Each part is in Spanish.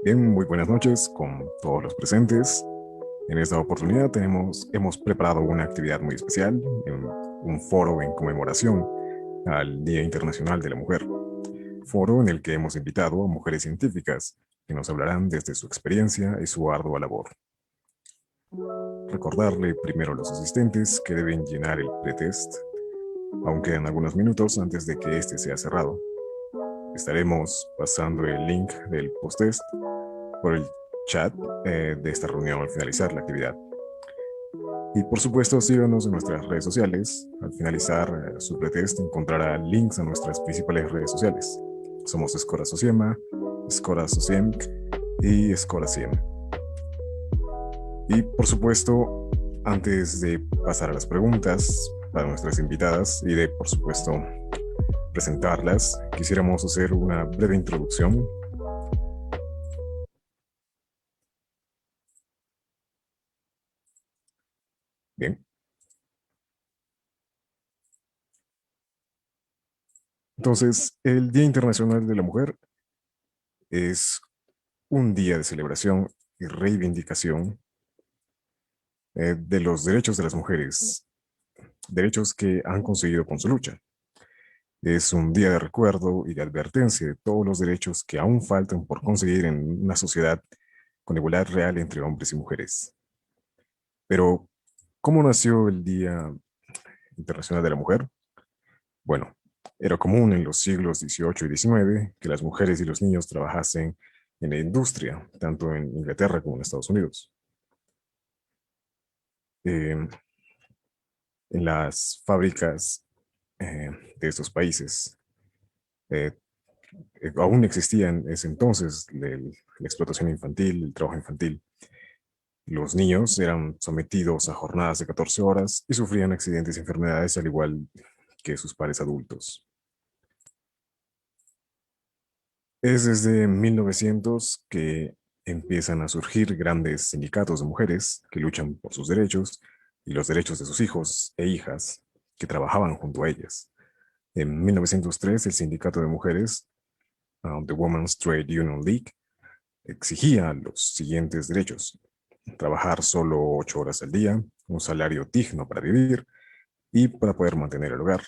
Bien, muy buenas noches con todos los presentes. En esta oportunidad hemos preparado una actividad muy especial, un foro en conmemoración al Día Internacional de la Mujer. Foro en el que hemos invitado a mujeres científicas que nos hablarán desde su experiencia y su ardua labor. Recordarle primero a los asistentes que deben llenar el pretest. Aún quedan algunos minutos antes de que este sea cerrado. Estaremos pasando el link del post-test por el chat de esta reunión al finalizar la actividad. Y por supuesto, síganos en nuestras redes sociales. Al finalizar su pretest encontrará links a nuestras principales redes sociales. Somos Escora Sociema, Escora Sociemc y Escora Ciem. Y por supuesto, antes de pasar a las preguntas para nuestras invitadas y de, por supuesto, presentarlas, quisiéramos hacer una breve introducción. Bien. Entonces, el Día Internacional de la Mujer es un día de celebración y reivindicación de los derechos de las mujeres, derechos que han conseguido con su lucha. Es un día de recuerdo y de advertencia de todos los derechos que aún faltan por conseguir en una sociedad con igualdad real entre hombres y mujeres. Pero, ¿cómo nació el Día Internacional de la Mujer? Bueno, era común en los siglos XVIII y XIX que las mujeres y los niños trabajasen en la industria, tanto en Inglaterra como en Estados Unidos. En las fábricas de estos países eh, aún existía en ese entonces la explotación infantil, el trabajo infantil. Los niños eran sometidos a jornadas de 14 horas y sufrían accidentes y enfermedades al igual que sus pares adultos. Es desde 1900 que empiezan a surgir grandes sindicatos de mujeres que luchan por sus derechos y los derechos de sus hijos e hijas que trabajaban junto a ellas. En 1903, el sindicato de mujeres, The Women's Trade Union League, exigía los siguientes derechos: trabajar solo 8 horas al día, un salario digno para vivir, y para poder mantener el hogar.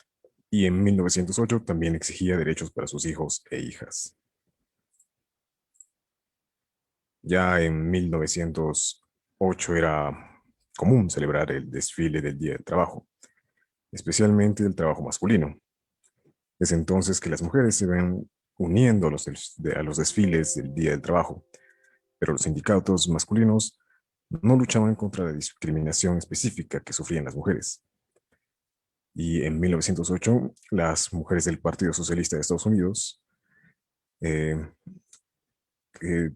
Y en 1908 también exigía derechos para sus hijos e hijas. Ya en 1908 era común celebrar el desfile del Día del Trabajo, especialmente del trabajo masculino. Es entonces que las mujeres se ven uniendo a los desfiles del Día del Trabajo, pero los sindicatos masculinos no luchaban contra la discriminación específica que sufrían las mujeres. Y en 1908, las mujeres del Partido Socialista de Estados Unidos eh, eh,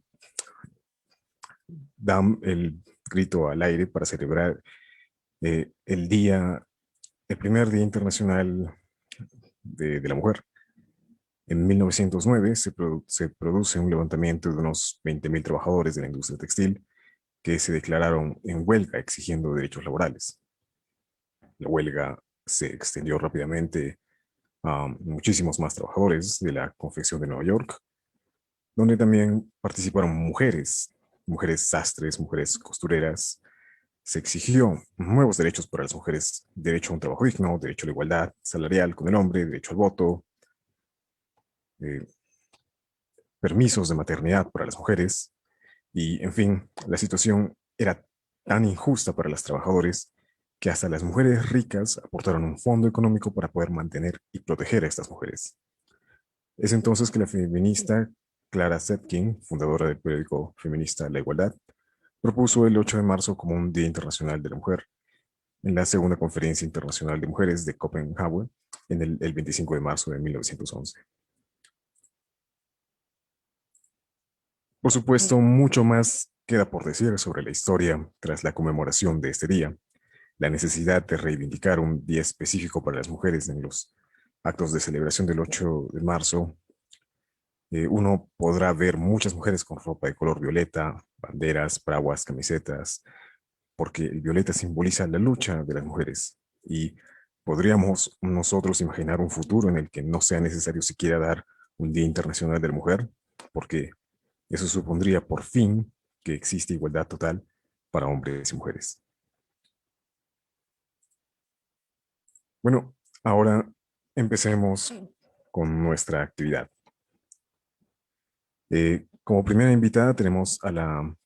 dan el grito al aire para celebrar el día, el primer Día Internacional de la Mujer. En 1909 se produce un levantamiento de unos 20.000 trabajadores de la industria textil que se declararon en huelga exigiendo derechos laborales. La huelga se extendió rápidamente a muchísimos más trabajadores de la confección de Nueva York, donde también participaron mujeres, mujeres sastres, mujeres costureras. Se exigió nuevos derechos para las mujeres, derecho a un trabajo digno, derecho a la igualdad salarial con el hombre, derecho al voto, eh, permisos de maternidad para las mujeres, y en fin, la situación era tan injusta para los trabajadores que hasta las mujeres ricas aportaron un fondo económico para poder mantener y proteger a estas mujeres. Es entonces que la feminista Clara Zetkin, fundadora del periódico feminista La Igualdad, propuso el 8 de marzo como un Día Internacional de la Mujer en la Segunda Conferencia Internacional de Mujeres de Copenhague en el 25 de marzo de 1911. Por supuesto, mucho más queda por decir sobre la historia tras la conmemoración de este día, la necesidad de reivindicar un día específico para las mujeres en los actos de celebración del 8 de marzo. Uno podrá ver muchas mujeres con ropa de color violeta, banderas, paraguas, camisetas, porque el violeta simboliza la lucha de las mujeres y podríamos nosotros imaginar un futuro en el que no sea necesario siquiera dar un Día Internacional de la Mujer, porque eso supondría por fin que existe igualdad total para hombres y mujeres. Bueno, ahora empecemos con nuestra actividad. Como primera invitada tenemos a la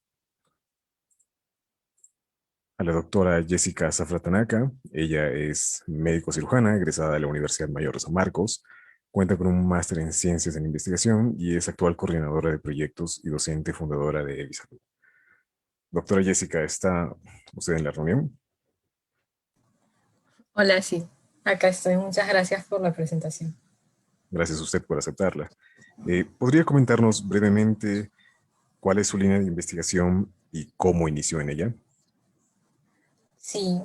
doctora Jessica Zafratanaka. Ella es médico cirujana, egresada de la Universidad Mayor de San Marcos. Cuenta con un máster en Ciencias en Investigación y es actual coordinadora de proyectos y docente fundadora de Evisalud. Doctora Jessica, ¿está usted en la reunión? Hola, sí, acá estoy. Muchas gracias por la presentación. Gracias a usted por aceptarla. ¿Podría comentarnos brevemente cuál es su línea de investigación y cómo inició en ella? Sí,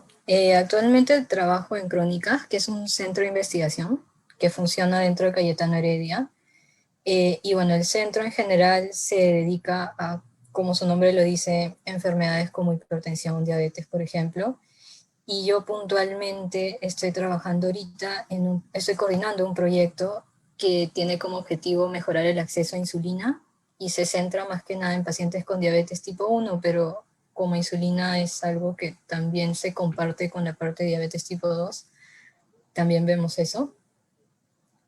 actualmente trabajo en Crónicas, que es un centro de investigación que funciona dentro de Cayetano Heredia. Y bueno, el centro en general se dedica a, como su nombre lo dice, enfermedades como hipertensión, diabetes, por ejemplo. Y yo puntualmente estoy trabajando ahorita estoy coordinando un proyecto que tiene como objetivo mejorar el acceso a insulina y se centra más que nada en pacientes con diabetes tipo 1, pero como insulina es algo que también se comparte con la parte de diabetes tipo 2, también vemos eso.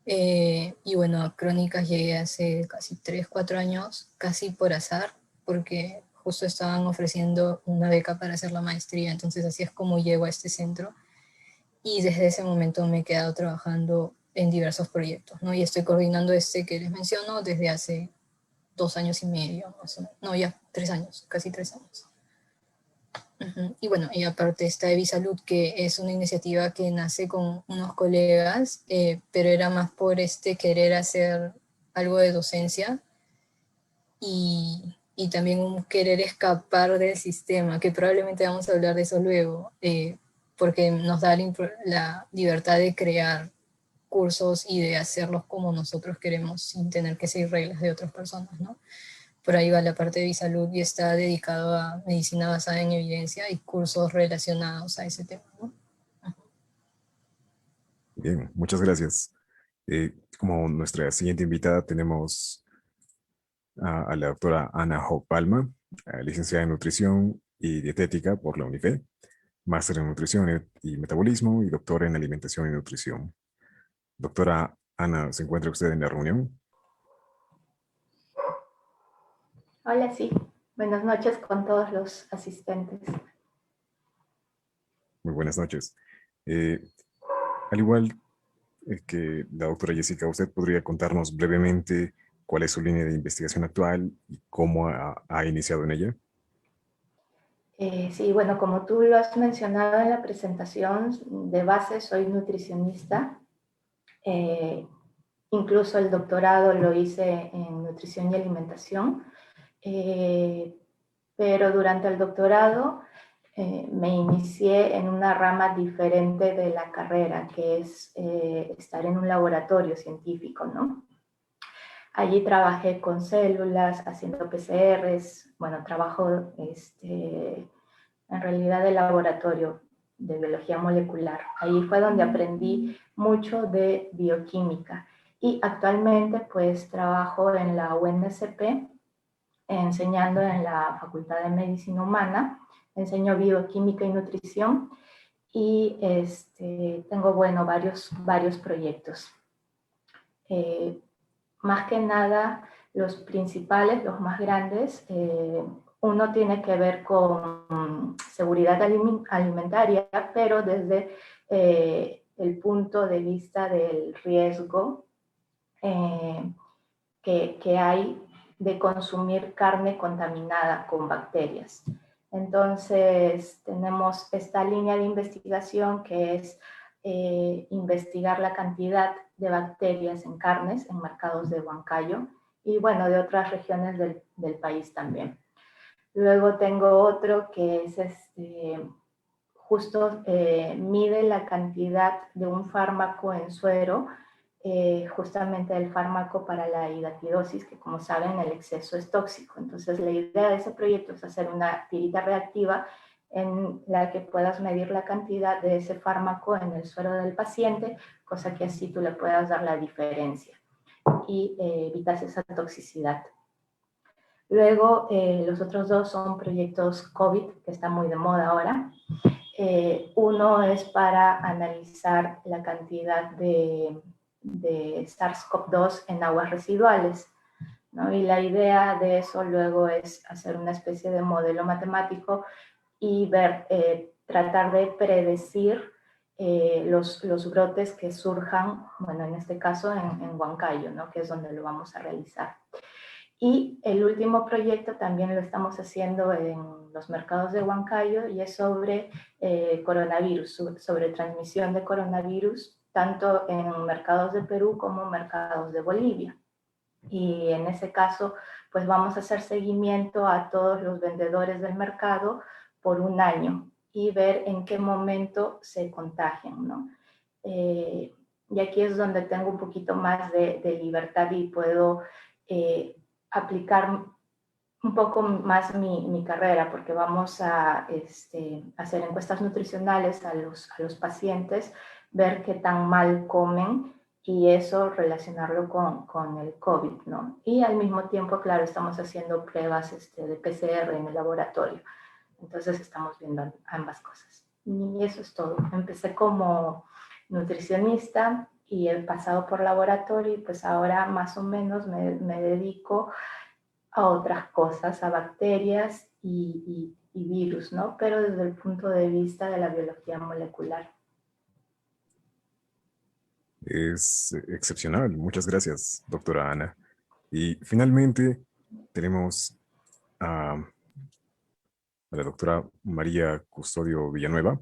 Y bueno, a Crónicas llegué hace casi 3 4 años, casi por azar, porque justo estaban ofreciendo una beca para hacer la maestría, entonces así es como llego a este centro y desde ese momento me he quedado trabajando en diversos proyectos, ¿no? Y estoy coordinando este que les menciono desde hace 2 años y medio, más o menos. No, ya 3 años, casi 3 años. Uh-huh. Y bueno, y aparte está Evisalud, que es una iniciativa que nace con unos colegas, pero era más por querer hacer algo de docencia y también un querer escapar del sistema, que probablemente vamos a hablar de eso luego, porque nos da la libertad de crear cursos y de hacerlos como nosotros queremos sin tener que seguir reglas de otras personas, ¿no? Por ahí va la parte de Bisalud y está dedicado a medicina basada en evidencia y cursos relacionados a ese tema, ¿no? Bien, muchas gracias. Como nuestra siguiente invitada tenemos a la doctora Ana Ho Palma, licenciada en nutrición y dietética por la UNIFE. máster en nutrición y metabolismo y doctora en alimentación y nutrición. Doctora Ana, ¿se encuentra usted en la reunión? Hola, sí. Buenas noches con todos los asistentes. Muy buenas noches. Eh, Al igual que la doctora Jessica, ¿usted podría contarnos brevemente cuál es su línea de investigación actual y cómo ha iniciado en ella? Sí, bueno, como tú lo has mencionado en la presentación, de base soy nutricionista. Eh, Incluso el doctorado lo hice en nutrición y alimentación. Pero durante el doctorado me inicié en una rama diferente de la carrera, que es estar en un laboratorio científico, ¿no? Allí trabajé con células, haciendo PCRs, bueno, trabajo en realidad de laboratorio de biología molecular. Ahí fue donde aprendí mucho de bioquímica y actualmente pues trabajo en la UNSP enseñando en la Facultad de Medicina Humana, enseño bioquímica y nutrición y tengo, bueno, varios proyectos. Más que nada, los principales, los más grandes, uno tiene que ver con seguridad alimentaria, pero desde el punto de vista del riesgo que hay de consumir carne contaminada con bacterias. Entonces, tenemos esta línea de investigación que es investigar la cantidad de bacterias en carnes en mercados de Huancayo y, bueno, de otras regiones del país también. Luego tengo otro que es justo mide la cantidad de un fármaco en suero, justamente el fármaco para la hidatidosis, que como saben el exceso es tóxico. Entonces la idea de ese proyecto es hacer una tirita reactiva en la que puedas medir la cantidad de ese fármaco en el suero del paciente, cosa que así tú le puedas dar la diferencia y evitas esa toxicidad. Luego, los otros dos son proyectos COVID, que está muy de moda ahora. Uno es para analizar la cantidad de SARS-CoV-2 en aguas residuales, ¿no? Y la idea de eso luego es hacer una especie de modelo matemático y ver, tratar de predecir los brotes que surjan, bueno, en este caso en Huancayo, ¿no? Que es donde lo vamos a realizar. Y el último proyecto también lo estamos haciendo en los mercados de Huancayo y es sobre coronavirus, sobre transmisión de coronavirus, tanto en mercados de Perú como mercados de Bolivia. Y en ese caso, pues vamos a hacer seguimiento a todos los vendedores del mercado por un año y ver en qué momento se contagian, ¿no? Y aquí es donde tengo un poquito más de libertad y puedo aplicar un poco más mi carrera, porque vamos a hacer encuestas nutricionales a los pacientes, ver qué tan mal comen y eso relacionarlo con el COVID, ¿no? Y al mismo tiempo, claro, estamos haciendo pruebas de PCR en el laboratorio. Entonces estamos viendo ambas cosas. Y eso es todo. Empecé como nutricionista y he pasado por laboratorio y pues ahora más o menos me dedico a otras cosas, a bacterias y virus, ¿no? Pero desde el punto de vista de la biología molecular. Es excepcional. Muchas gracias, doctora Ana. Y finalmente tenemos a la doctora María Custodio Villanueva.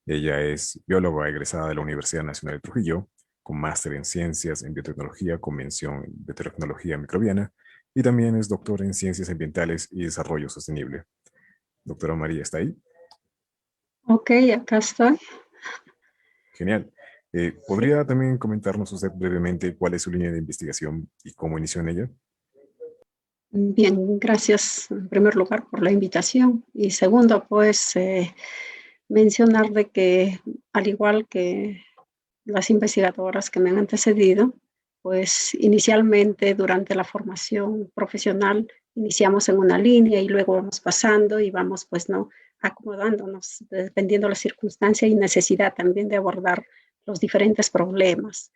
Ella es bióloga egresada de la Universidad Nacional de Trujillo, con máster en ciencias en biotecnología, con mención en biotecnología microbiana, y también es doctora en ciencias ambientales y desarrollo sostenible. Doctora María, ¿está ahí? Ok, acá estoy. Genial. Sí. ¿Podría también comentarnos usted brevemente cuál es su línea de investigación y cómo inició en ella? Bien, gracias en primer lugar por la invitación. Y segundo, pues mencionar de que al igual que las investigadoras que me han antecedido, pues inicialmente durante la formación profesional iniciamos en una línea y luego vamos pasando y vamos pues no acomodándonos dependiendo de la circunstancia y necesidad también de abordar los diferentes problemas.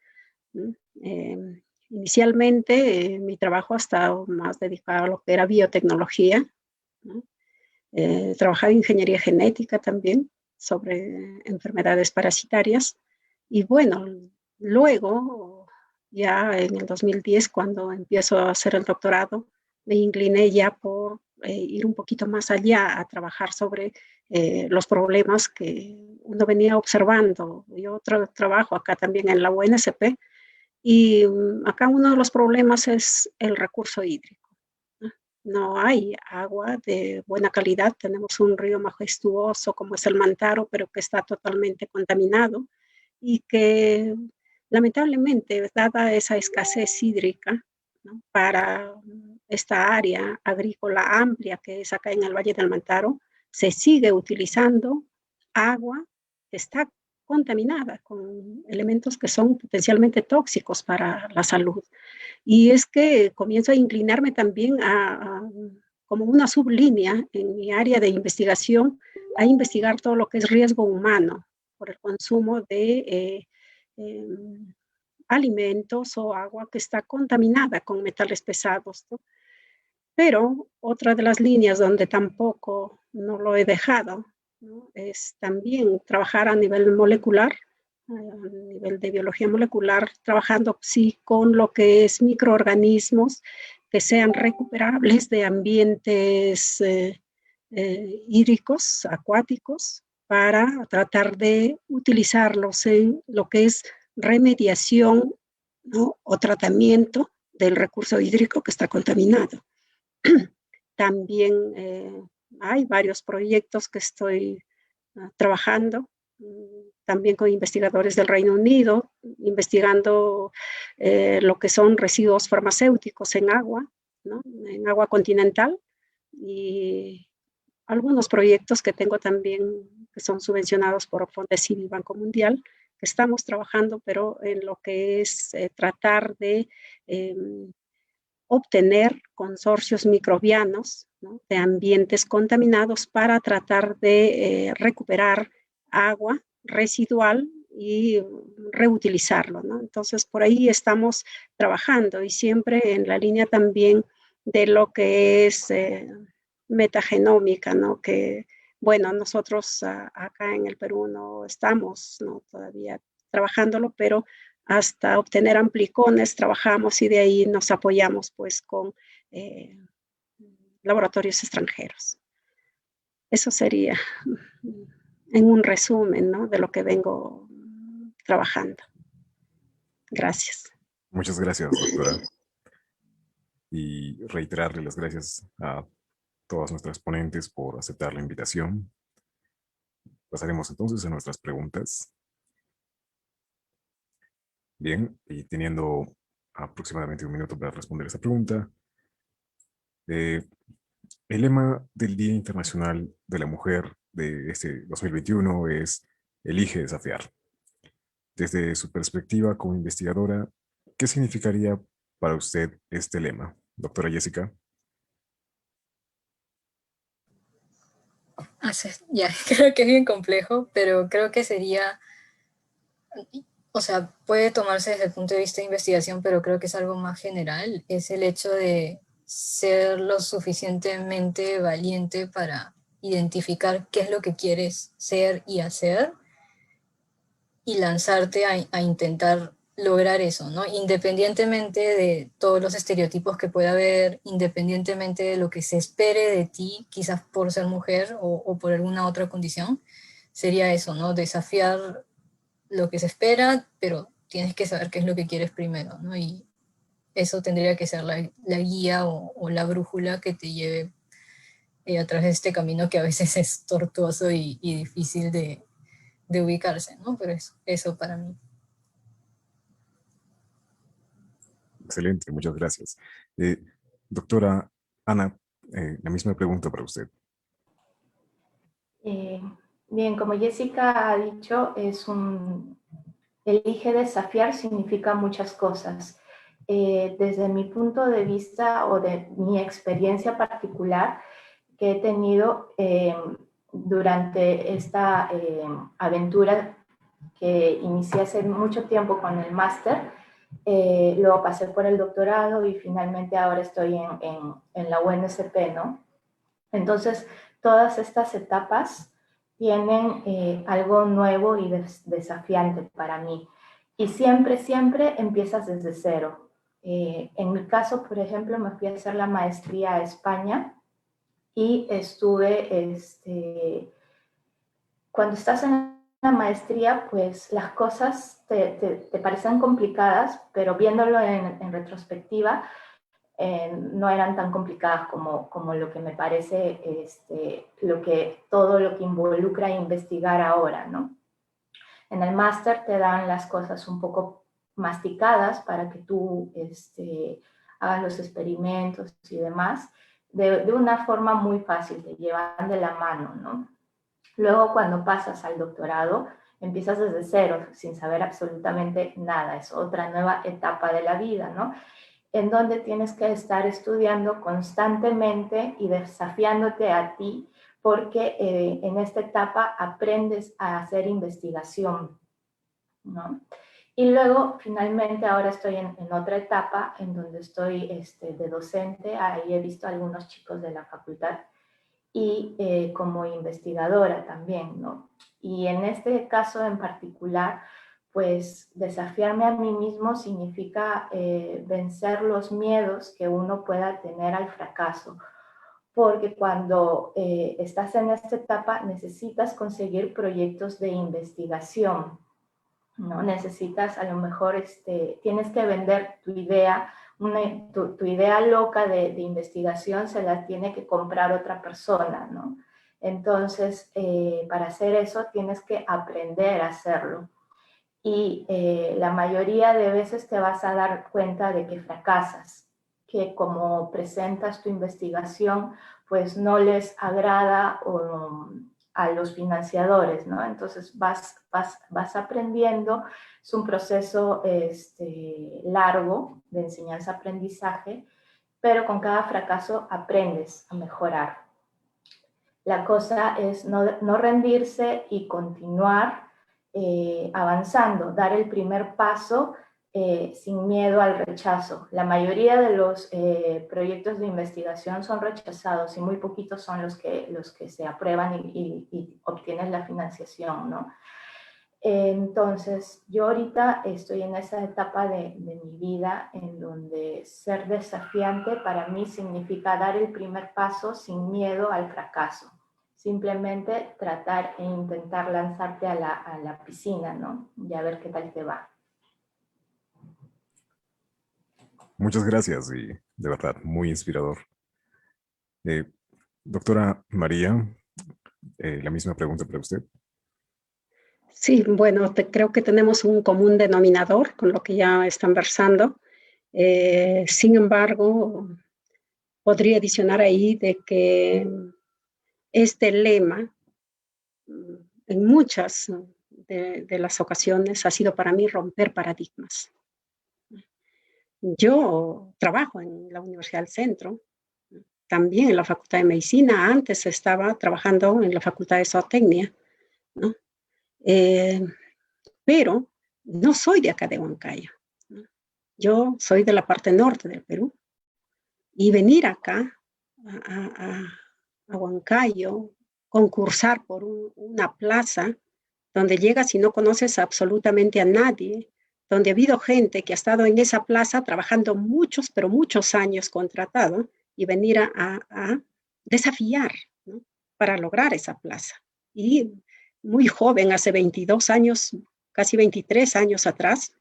Inicialmente mi trabajo ha estado más dedicado a lo que era biotecnología, ¿no? Trabajaba en ingeniería genética también sobre enfermedades parasitarias y bueno, luego ya en el 2010 cuando empiezo a hacer el doctorado me incliné ya por ir un poquito más allá a trabajar sobre los problemas que uno venía observando. Yo trabajo acá también en la UNSP y acá uno de los problemas es el recurso hídrico. No hay agua de buena calidad. Tenemos un río majestuoso como es el Mantaro, pero que está totalmente contaminado y que lamentablemente, dada esa escasez hídrica, ¿no? Para esta área agrícola amplia que es acá en el Valle del Mantaro, se sigue utilizando agua que está contaminada con elementos que son potencialmente tóxicos para la salud. Y es que comienzo a inclinarme también como una sublínea en mi área de investigación, a investigar todo lo que es riesgo humano por el consumo de alimentos o agua que está contaminada con metales pesados, ¿no? Pero otra de las líneas donde tampoco no lo he dejado, ¿no? Es también trabajar a nivel molecular, a nivel de biología molecular, trabajando sí con lo que es microorganismos que sean recuperables de ambientes hídricos, acuáticos, para tratar de utilizarlos en lo que es remediación, ¿no? O tratamiento del recurso hídrico que está contaminado. También hay varios proyectos que estoy trabajando, también con investigadores del Reino Unido, investigando lo que son residuos farmacéuticos en agua, ¿no? En agua continental, y algunos proyectos que tengo también que son subvencionados por FONDECID y Banco Mundial, que estamos trabajando, pero en lo que es tratar de obtener consorcios microbianos, ¿no? De ambientes contaminados para tratar de recuperar agua residual y reutilizarlo, ¿no? Entonces, por ahí estamos trabajando y siempre en la línea también de lo que es metagenómica, ¿no? Que, bueno, nosotros acá en el Perú no estamos, ¿no? Todavía trabajándolo, pero hasta obtener amplicones trabajamos y de ahí nos apoyamos pues con laboratorios extranjeros. Eso sería en un resumen, ¿no? De lo que vengo trabajando. Gracias. Muchas gracias, doctora. Y reiterarle las gracias a todas nuestras ponentes por aceptar la invitación. Pasaremos entonces a nuestras preguntas. Bien, y teniendo aproximadamente un minuto para responder esta pregunta, el lema del Día Internacional de la Mujer de este 2021 es Elige desafiar. Desde su perspectiva como investigadora, ¿qué significaría para usted este lema, doctora Jessica? Ya, creo que es bien complejo, pero creo que sería, o sea, puede tomarse desde el punto de vista de investigación, pero creo que es algo más general, es el hecho de ser lo suficientemente valiente para identificar qué es lo que quieres ser y hacer y lanzarte a intentar lograr eso, ¿no? Independientemente de todos los estereotipos que pueda haber, independientemente de lo que se espere de ti, quizás por ser mujer o por alguna otra condición, sería eso, ¿no? Desafiar lo que se espera, pero tienes que saber qué es lo que quieres primero, ¿no? Y eso tendría que ser la guía o la brújula que te lleve a través de este camino que a veces es tortuoso y difícil de ubicarse, ¿no? Pero eso para mí. Excelente, muchas gracias. Doctora Ana, la misma pregunta para usted. Bien, como Jessica ha dicho, elige desafiar significa muchas cosas. desde mi punto de vista o de mi experiencia particular que he tenido durante esta aventura que inicié hace mucho tiempo con el máster, luego pasé por el doctorado y finalmente ahora estoy en la UNSP, ¿no? Entonces, todas estas etapas tienen algo nuevo y desafiante para mí. Y siempre, siempre empiezas desde cero. En mi caso, por ejemplo, me fui a hacer la maestría a España y estuve, cuando estás en la maestría, pues las cosas te parecen complicadas, pero viéndolo en retrospectiva, no eran tan complicadas como lo que me parece todo lo que involucra investigar ahora, ¿no? En el máster te dan las cosas un poco masticadas para que tú hagas los experimentos y demás, de una forma muy fácil, te llevan de la mano, ¿no? Luego cuando pasas al doctorado, empiezas desde cero, sin saber absolutamente nada, es otra nueva etapa de la vida, ¿no? En donde tienes que estar estudiando constantemente y desafiándote a ti, porque en esta etapa aprendes a hacer investigación, ¿no? Y luego, finalmente, ahora estoy en otra etapa en donde estoy de docente, ahí he visto a algunos chicos de la facultad y como investigadora también, ¿no? Y en este caso en particular, pues desafiarme a mí mismo significa vencer los miedos que uno pueda tener al fracaso, porque cuando estás en esta etapa necesitas conseguir proyectos de investigación, ¿no? Necesitas a lo mejor, tienes que vender tu idea, tu idea loca de investigación se la tiene que comprar otra persona, ¿no? Entonces, para hacer eso tienes que aprender a hacerlo. Y la mayoría de veces te vas a dar cuenta de que fracasas, que como presentas tu investigación, pues no les agrada a los financiadores, ¿no? Entonces vas aprendiendo, es un proceso largo de enseñanza-aprendizaje, pero con cada fracaso aprendes a mejorar. La cosa es no rendirse y continuar avanzando, dar el primer paso sin miedo al rechazo. La mayoría de los proyectos de investigación son rechazados y muy poquitos son los que se aprueban y obtienen la financiación, ¿no? Entonces, yo ahorita estoy en esa etapa de mi vida en donde ser desafiante para mí significa dar el primer paso sin miedo al fracaso. Simplemente tratar e intentar lanzarte a la piscina, ¿no? Y a ver qué tal te va. Muchas gracias y de verdad, muy inspirador. Doctora María, la misma pregunta para usted. Sí, bueno, creo que tenemos un común denominador con lo que ya están versando. Sin embargo, podría adicionar ahí de que este lema, en muchas de las ocasiones, ha sido para mí romper paradigmas. Yo trabajo en la Universidad del Centro, también en la Facultad de Medicina, antes estaba trabajando en la Facultad de Zootecnia, ¿no? Pero no soy de acá de Huancayo, ¿no? Yo soy de la parte norte del Perú y venir acá a Huancayo, concursar por una plaza donde llegas y no conoces absolutamente a nadie, donde ha habido gente que ha estado en esa plaza trabajando muchos, pero muchos años contratado y venir a desafiar, ¿no? Para lograr esa plaza. Y muy joven, hace 22 años, casi 23 años atrás,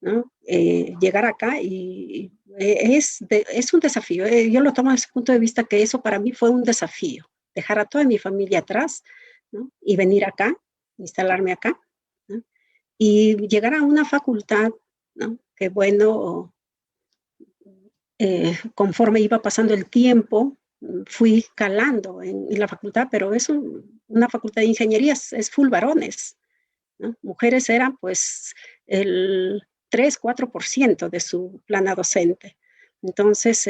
¿no? Llegar acá y es un desafío. Yo lo tomo desde el punto de vista que eso para mí fue un desafío, dejar a toda mi familia atrás, ¿no? Y venir acá, instalarme acá, ¿no? Y llegar a una facultad, ¿no? Que bueno, conforme iba pasando el tiempo, fui calando en la facultad, pero es una facultad de ingeniería, es full varones, ¿no? Mujeres eran pues el 3, 4% de su plana docente. Entonces,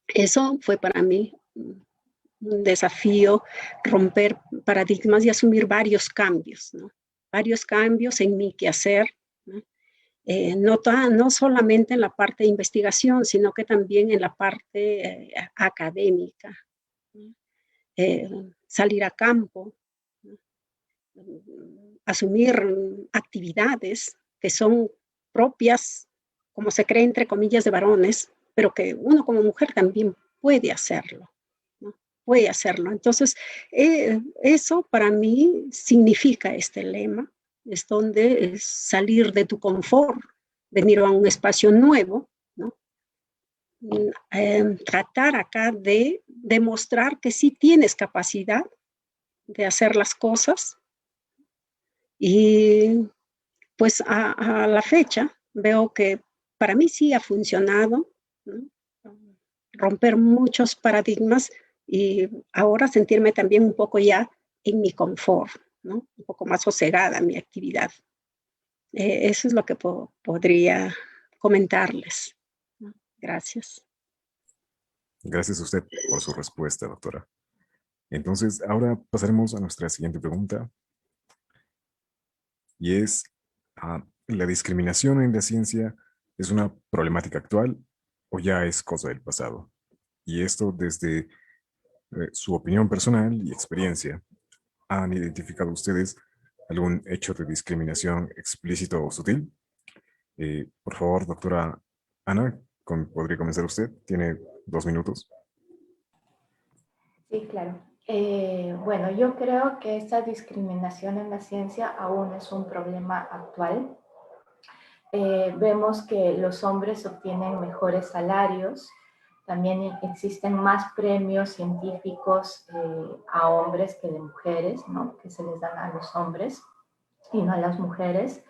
eso fue para mí un desafío, romper paradigmas y asumir varios cambios, ¿no? Varios cambios en mi quehacer, ¿no? No solamente en la parte de investigación, sino que también en la parte académica, ¿no? Salir a campo, ¿no? Asumir actividades que son propias, como se cree entre comillas, de varones, pero que uno como mujer también puede hacerlo, ¿no? Puede hacerlo. Entonces, eso para mí significa este lema, es donde es salir de tu confort, venir a un espacio nuevo, ¿no? Tratar acá de demostrar que sí tienes capacidad de hacer las cosas y pues a la fecha veo que para mí sí ha funcionado, ¿no? Romper muchos paradigmas y ahora sentirme también un poco ya en mi confort, ¿no? Un poco más sosegada en mi actividad. Eso es lo que podría comentarles, ¿no? Gracias. Gracias a usted por su respuesta, doctora. Entonces, ahora pasaremos a nuestra siguiente pregunta, y es, ¿la discriminación en la ciencia es una problemática actual o ya es cosa del pasado? Y esto desde su opinión personal y experiencia. ¿Han identificado ustedes algún hecho de discriminación explícito o sutil? Por favor, doctora Ana, ¿podría comenzar usted? Tiene 2 minutos. Sí, claro. Bueno, yo creo que esta discriminación en la ciencia aún es un problema actual. Vemos que los hombres obtienen mejores salarios, también existen más premios científicos a hombres que de mujeres, ¿no? Que se les dan a los hombres y no a las mujeres.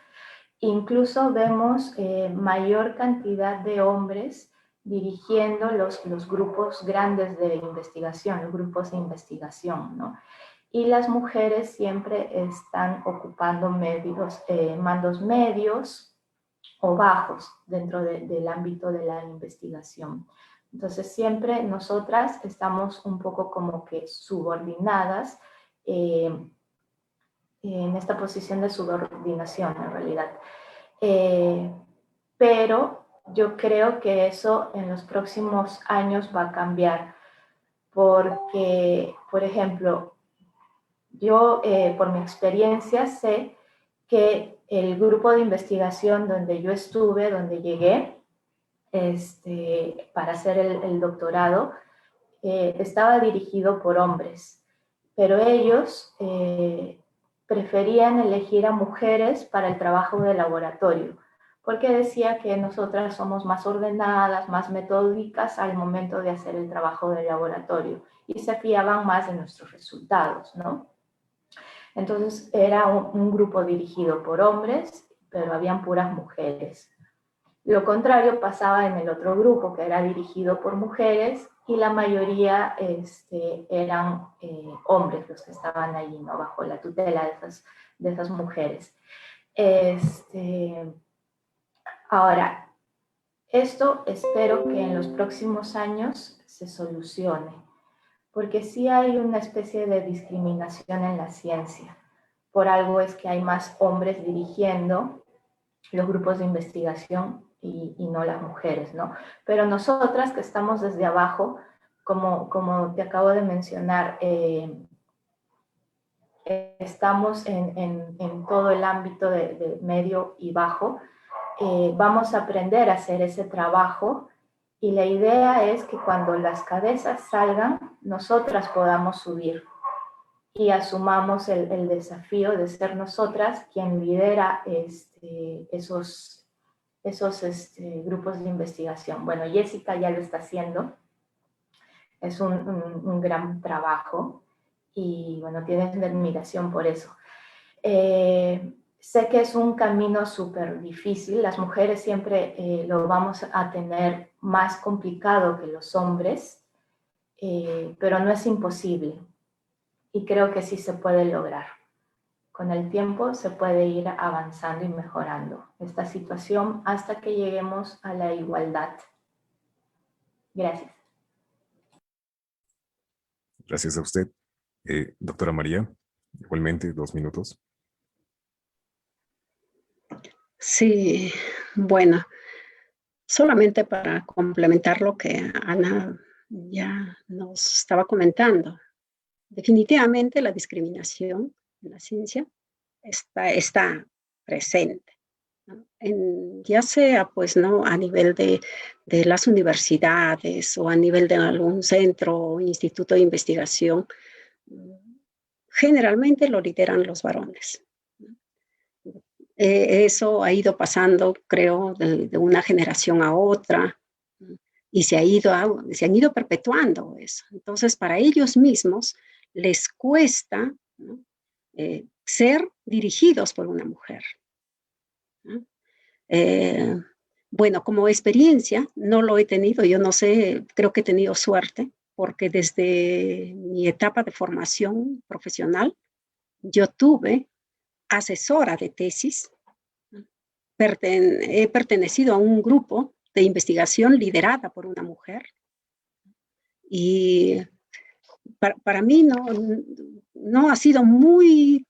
Incluso vemos mayor cantidad de hombres dirigiendo los grupos grandes de investigación, los grupos de investigación, ¿no? Y las mujeres siempre están ocupando mandos medios o bajos dentro del ámbito de la investigación. Entonces siempre nosotras estamos un poco como que subordinadas en esta posición de subordinación en realidad. Pero yo creo que eso en los próximos años va a cambiar porque, por ejemplo, yo por mi experiencia sé que el grupo de investigación donde yo estuve, donde llegué para hacer el doctorado, estaba dirigido por hombres, pero ellos preferían elegir a mujeres para el trabajo de laboratorio, porque decía que nosotras somos más ordenadas, más metódicas al momento de hacer el trabajo de laboratorio y se fiaban más de nuestros resultados, ¿no? Entonces era un grupo dirigido por hombres, pero habían puras mujeres. Lo contrario pasaba en el otro grupo, que era dirigido por mujeres, y la mayoría eran hombres los que estaban allí, ¿no? Bajo la tutela de esas mujeres. Ahora, esto espero que en los próximos años se solucione, porque sí hay una especie de discriminación en la ciencia. Por algo es que hay más hombres dirigiendo los grupos de investigación y no las mujeres, ¿no? Pero nosotras que estamos desde abajo, como te acabo de mencionar, estamos en todo el ámbito de medio y bajo, vamos a aprender a hacer ese trabajo y la idea es que cuando las cabezas salgan, nosotras podamos subir y asumamos el desafío de ser nosotras quien lidera esos grupos de investigación. Bueno, Jessica ya lo está haciendo, es un gran trabajo y bueno, tienes mi admiración por eso. Sé que es un camino súper difícil, las mujeres siempre lo vamos a tener más complicado que los hombres, pero no es imposible y creo que sí se puede lograr con el tiempo se puede ir avanzando y mejorando esta situación hasta que lleguemos a la igualdad. Gracias. Gracias a usted. Doctora María, igualmente 2 minutos. Sí, bueno, solamente para complementar lo que Ana ya nos estaba comentando. Definitivamente la discriminación en la ciencia está presente, ¿no? Ya sea pues no a nivel de las universidades o a nivel de algún centro o instituto de investigación, generalmente lo lideran los varones. Eso ha ido pasando, creo, de una generación a otra, y se han ido perpetuando eso. Entonces, para ellos mismos les cuesta, ¿no? Ser dirigidos por una mujer, ¿no? Bueno, como experiencia no lo he tenido, yo no sé, creo que he tenido suerte, porque desde mi etapa de formación profesional, yo tuve asesora de tesis, he pertenecido a un grupo de investigación liderada por una mujer, y para mí no ha sido muy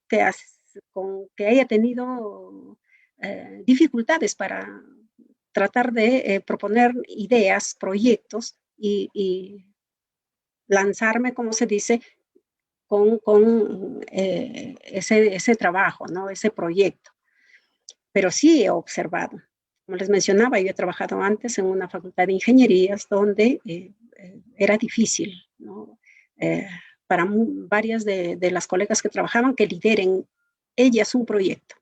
que haya tenido dificultades para tratar de proponer ideas, proyectos y lanzarme, como se dice, con ese trabajo, ¿no? Ese proyecto. Pero sí he observado. Como les mencionaba, yo he trabajado antes en una facultad de ingenierías donde era difícil, ¿no? Para varias de las colegas que trabajaban que lideren ellas un proyecto.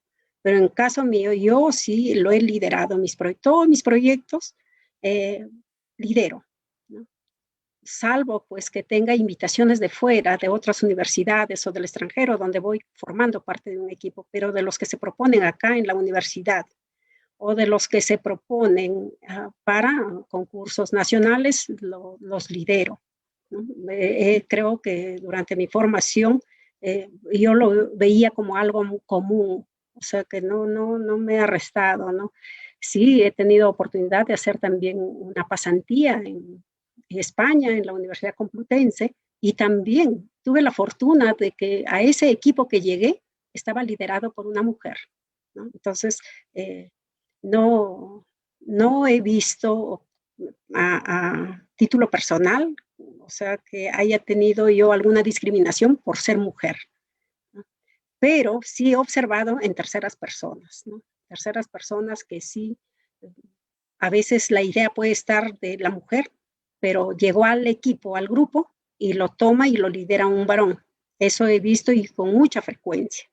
Pero en caso mío, yo sí lo he liderado, todos mis proyectos lidero, ¿no? Salvo pues que tenga invitaciones de fuera, de otras universidades o del extranjero, donde voy formando parte de un equipo, pero de los que se proponen acá en la universidad o de los que se proponen para concursos nacionales, los lidero, ¿no? Creo que durante mi formación yo lo veía como algo común, o sea que no me ha restado, ¿no? Sí, he tenido oportunidad de hacer también una pasantía en España, en la Universidad Complutense, y también tuve la fortuna de que a ese equipo que llegué estaba liderado por una mujer, ¿no? Entonces, no he visto a título personal, o sea, que haya tenido yo alguna discriminación por ser mujer, ¿no? Pero sí he observado en terceras personas, ¿no? Terceras personas que sí, a veces la idea puede estar de la mujer, pero llegó al equipo, al grupo, y lo toma y lo lidera un varón. Eso he visto y con mucha frecuencia,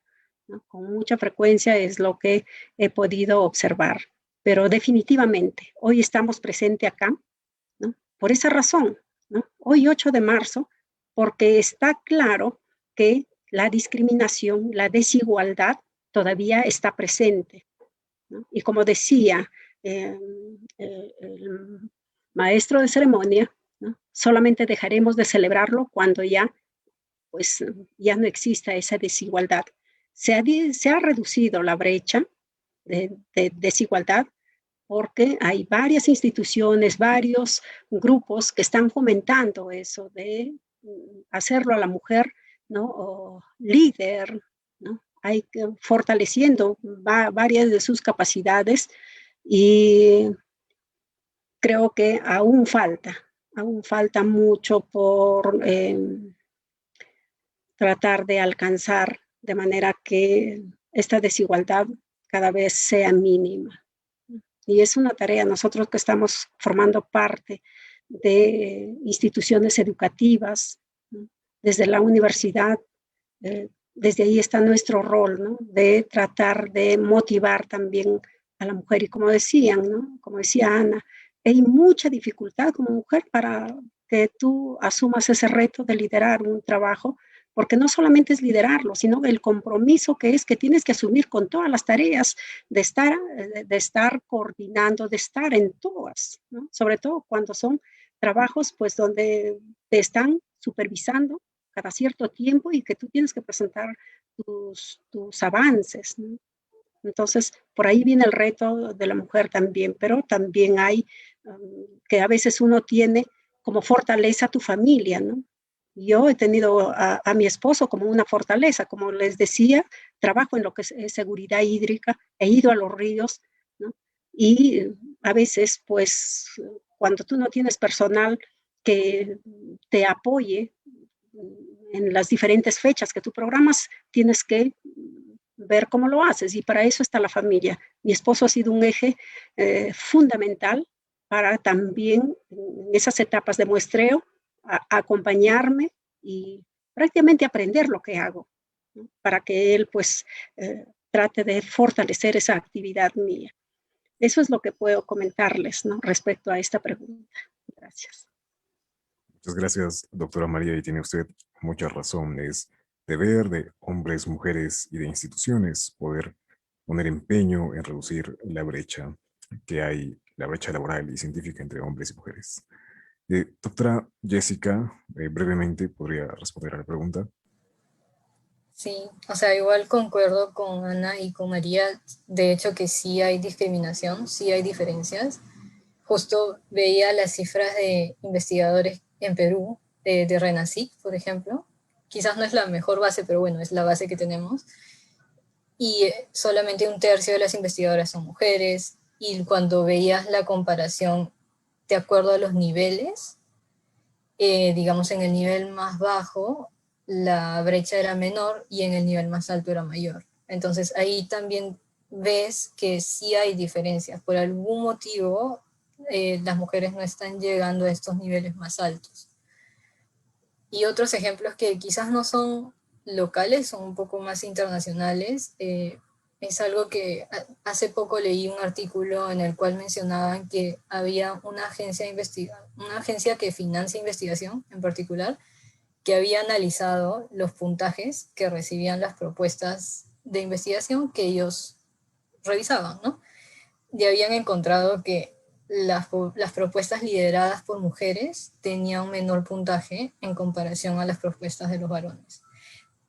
¿no? Con mucha frecuencia es lo que he podido observar. Pero definitivamente, hoy estamos presentes acá, ¿no? Por esa razón, ¿no? Hoy 8 de marzo, porque está claro que la discriminación, la desigualdad todavía está presente, ¿no? Y como decía el maestro de ceremonia, ¿no? Solamente dejaremos de celebrarlo cuando ya no exista esa desigualdad. Se ha reducido la brecha de desigualdad porque hay varias instituciones, varios grupos que están fomentando eso de hacerlo a la mujer, ¿no? O líder, ¿no? Hay que fortaleciendo varias de sus capacidades, y creo que aún falta mucho por tratar de alcanzar, de manera que esta desigualdad cada vez sea mínima. Y es una tarea, nosotros que estamos formando parte de instituciones educativas, ¿no? Desde la universidad, desde ahí está nuestro rol, ¿no? De tratar de motivar también a la mujer. Y como decían, ¿no? Como decía Ana, hay mucha dificultad como mujer para que tú asumas ese reto de liderar un trabajo, porque no solamente es liderarlo, sino el compromiso que es que tienes que asumir con todas las tareas de estar coordinando, de estar en todas, ¿no? Sobre todo cuando son trabajos pues donde te están supervisando cada cierto tiempo y que tú tienes que presentar tus avances, ¿no? Entonces, por ahí viene el reto de la mujer también, pero también hay que a veces uno tiene como fortaleza tu familia, ¿no? Yo he tenido a mi esposo como una fortaleza, como les decía, trabajo en lo que es seguridad hídrica, he ido a los ríos, ¿no? Y a veces, pues, cuando tú no tienes personal que te apoye en las diferentes fechas que tú programas, tienes que ver cómo lo haces y para eso está la familia. Mi esposo ha sido un eje fundamental para también en esas etapas de muestreo acompañarme y prácticamente aprender lo que hago, ¿no? Para que él pues trate de fortalecer esa actividad mía. Eso es lo que puedo comentarles, ¿no? Respecto a esta pregunta. Gracias. Muchas gracias, doctora María, y tiene usted mucha razón. Es deber de hombres, mujeres y de instituciones poder poner empeño en reducir la brecha que hay, la brecha laboral y científica entre hombres y mujeres. Doctora Jessica, brevemente podría responder a la pregunta. Sí, o sea, igual concuerdo con Ana y con María, de hecho que sí hay discriminación, sí hay diferencias. Justo veía las cifras de investigadores en Perú, de RENACIC, por ejemplo. Quizás no es la mejor base, pero bueno, es la base que tenemos. Y solamente un tercio de las investigadoras son mujeres. Y cuando veías la comparación de acuerdo a los niveles, digamos en el nivel más bajo, la brecha era menor y en el nivel más alto era mayor. Entonces ahí también ves que sí hay diferencias. Por algún motivo, las mujeres no están llegando a estos niveles más altos. Y otros ejemplos que quizás no son locales, son un poco más internacionales. Es algo que hace poco leí un artículo en el cual mencionaban que había una agencia que financia investigación en particular, que había analizado los puntajes que recibían las propuestas de investigación que ellos revisaban, ¿no? Y habían encontrado que las propuestas lideradas por mujeres tenían un menor puntaje en comparación a las propuestas de los varones,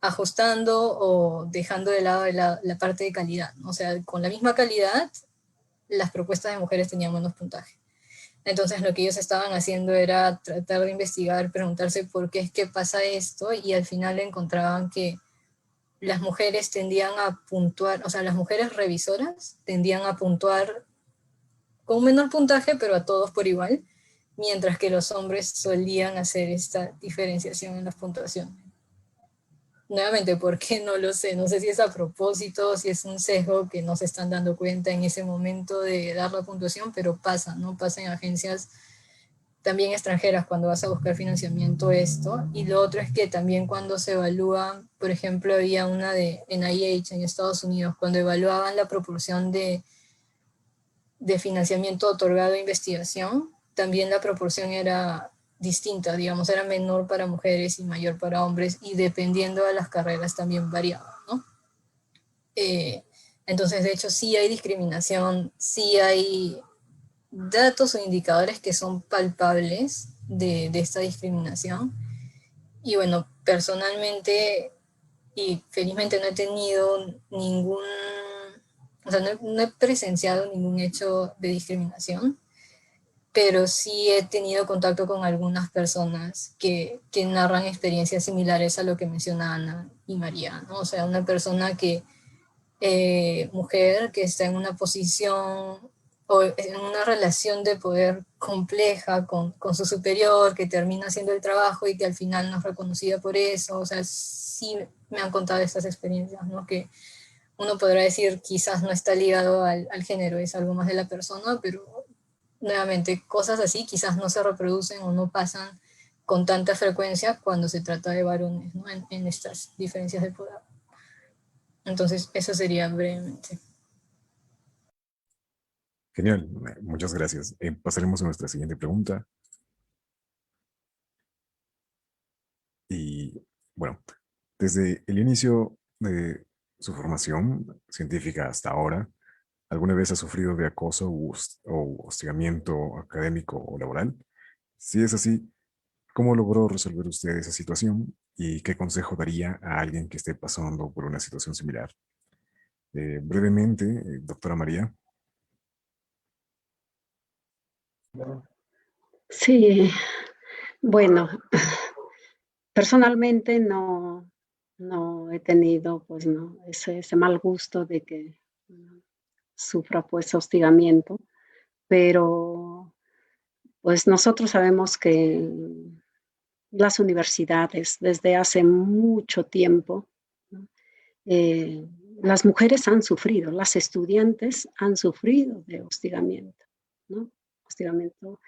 ajustando o dejando de lado la parte de calidad, ¿no? O sea, con la misma calidad, las propuestas de mujeres tenían menos puntaje. Entonces lo que ellos estaban haciendo era tratar de investigar, preguntarse por qué es que pasa esto, y al final encontraban que las mujeres tendían a puntuar, o sea, las mujeres revisoras tendían a puntuar con un menor puntaje, pero a todos por igual, mientras que los hombres solían hacer esta diferenciación en las puntuaciones. Nuevamente, ¿por qué? No lo sé. No sé si es a propósito, si es un sesgo que no se están dando cuenta en ese momento de dar la puntuación, pero pasa, ¿no? Pasa en agencias también extranjeras cuando vas a buscar financiamiento esto. Y lo otro es que también cuando se evalúa, por ejemplo, había una de NIH en Estados Unidos, cuando evaluaban la proporción de financiamiento otorgado a investigación, también la proporción era distinta, digamos, era menor para mujeres y mayor para hombres, y dependiendo de las carreras también variaba, ¿no? Entonces, de hecho, sí hay discriminación, sí hay datos o indicadores que son palpables de esta discriminación. Y bueno, personalmente y felizmente no he tenido ningún, o sea, no he presenciado ningún hecho de discriminación, pero sí he tenido contacto con algunas personas que narran experiencias similares a lo que menciona Ana y María, ¿no? O sea, una persona que, mujer que está en una posición o en una relación de poder compleja con su superior, que termina haciendo el trabajo y que al final no es reconocida por eso. O sea, sí me han contado estas experiencias, ¿no? Que uno podrá decir quizás no está ligado al género, es algo más de la persona, pero nuevamente cosas así quizás no se reproducen o no pasan con tanta frecuencia cuando se trata de varones, ¿no? En estas diferencias de poder. Entonces, eso sería brevemente. Genial, muchas gracias. Pasaremos a nuestra siguiente pregunta. Y bueno, desde el inicio de su formación científica hasta ahora, ¿alguna vez ha sufrido de acoso o hostigamiento académico o laboral? Si es así, ¿cómo logró resolver usted esa situación? y qué consejo daría a alguien que esté pasando por una situación similar. Brevemente, doctora María. Sí, bueno, personalmente no he tenido pues no, ese mal gusto de que sufra pues hostigamiento, pero pues nosotros sabemos que las universidades desde hace mucho tiempo, ¿no? eh, las mujeres han sufrido, las estudiantes han sufrido de hostigamiento, ¿no? Hostigamiento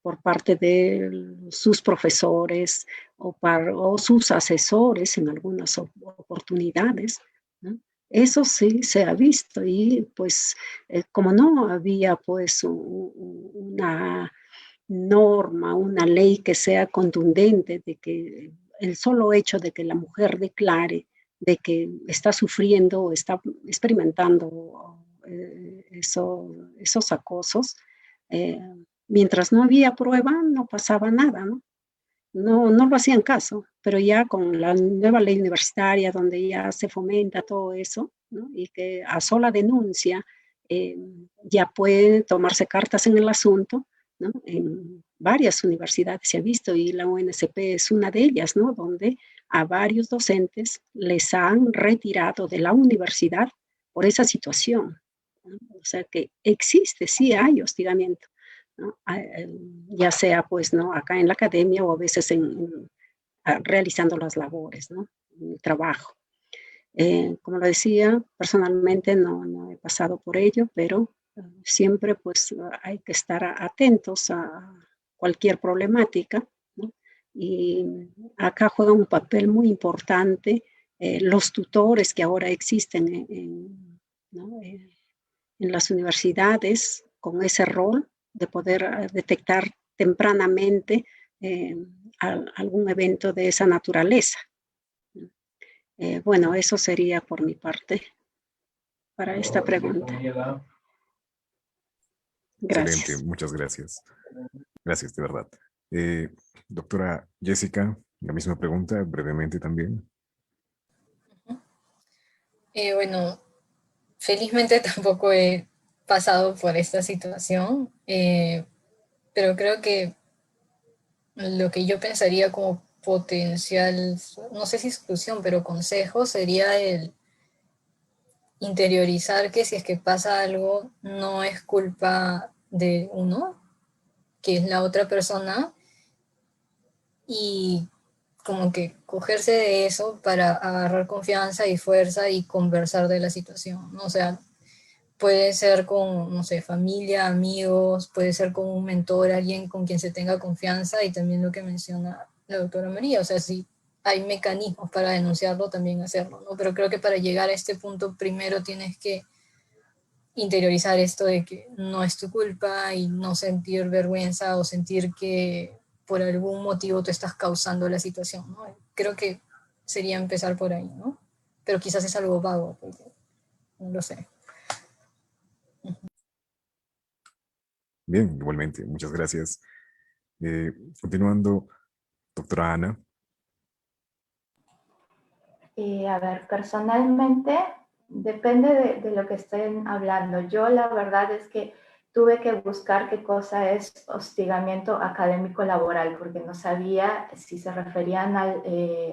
por parte de sus profesores o sus asesores en algunas oportunidades, ¿no? Eso sí se ha visto y pues como no había pues una norma, una ley que sea contundente, de que el solo hecho de que la mujer declare de que está sufriendo o está experimentando esos acosos, eh, mientras no había prueba, no pasaba nada, ¿no? No lo hacían caso, pero ya con la nueva ley universitaria, donde ya se fomenta todo eso, ¿no? Y que a sola denuncia eh, ya pueden tomarse cartas en el asunto, ¿no? En varias universidades se ha visto, y la UNSP es una de ellas, ¿no? Donde a varios docentes les han retirado de la universidad por esa situación, ¿no? O sea que existe, sí hay hostigamiento, ¿no? Ya sea pues, ¿no? Acá en la academia o a veces realizando las labores, ¿no? El trabajo. Como lo decía, personalmente no he pasado por ello, pero siempre pues hay que estar atentos a cualquier problemática, ¿no? Y acá juega un papel muy importante los tutores que ahora existen ¿no? En las universidades con ese rol de poder detectar tempranamente eh, algún evento de esa naturaleza. Bueno, eso sería por mi parte para esta pregunta. Excelente, Gracias. muchas gracias. Gracias, de verdad. Eh, Doctora Jessica, la misma pregunta, brevemente también. Bueno, felizmente tampoco he pasado por esta situación, pero creo que lo que yo pensaría como potencial, no sé si exclusión, pero consejo sería el interiorizar que si es que pasa algo, no es culpa de uno, que es la otra persona, y como que cogerse de eso para agarrar confianza y fuerza y conversar de la situación, ¿no? O sea, puede ser con, no sé, familia, amigos, puede ser con un mentor, alguien con quien se tenga confianza, y también lo que menciona la doctora María, o sea, si hay mecanismos para denunciarlo, también hacerlo, ¿no? Pero creo que para llegar a este punto primero tienes que interiorizar esto de que no es tu culpa y no sentir vergüenza o sentir que por algún motivo tú estás causando la situación, ¿no? Creo que sería empezar por ahí, ¿no? Pero quizás es algo vago, porque no lo sé. Bien, igualmente, muchas gracias. Continuando, doctora Ana. A ver, personalmente depende de lo que estén hablando. Yo la verdad es que tuve que buscar qué cosa es hostigamiento académico laboral, porque no sabía si se referían al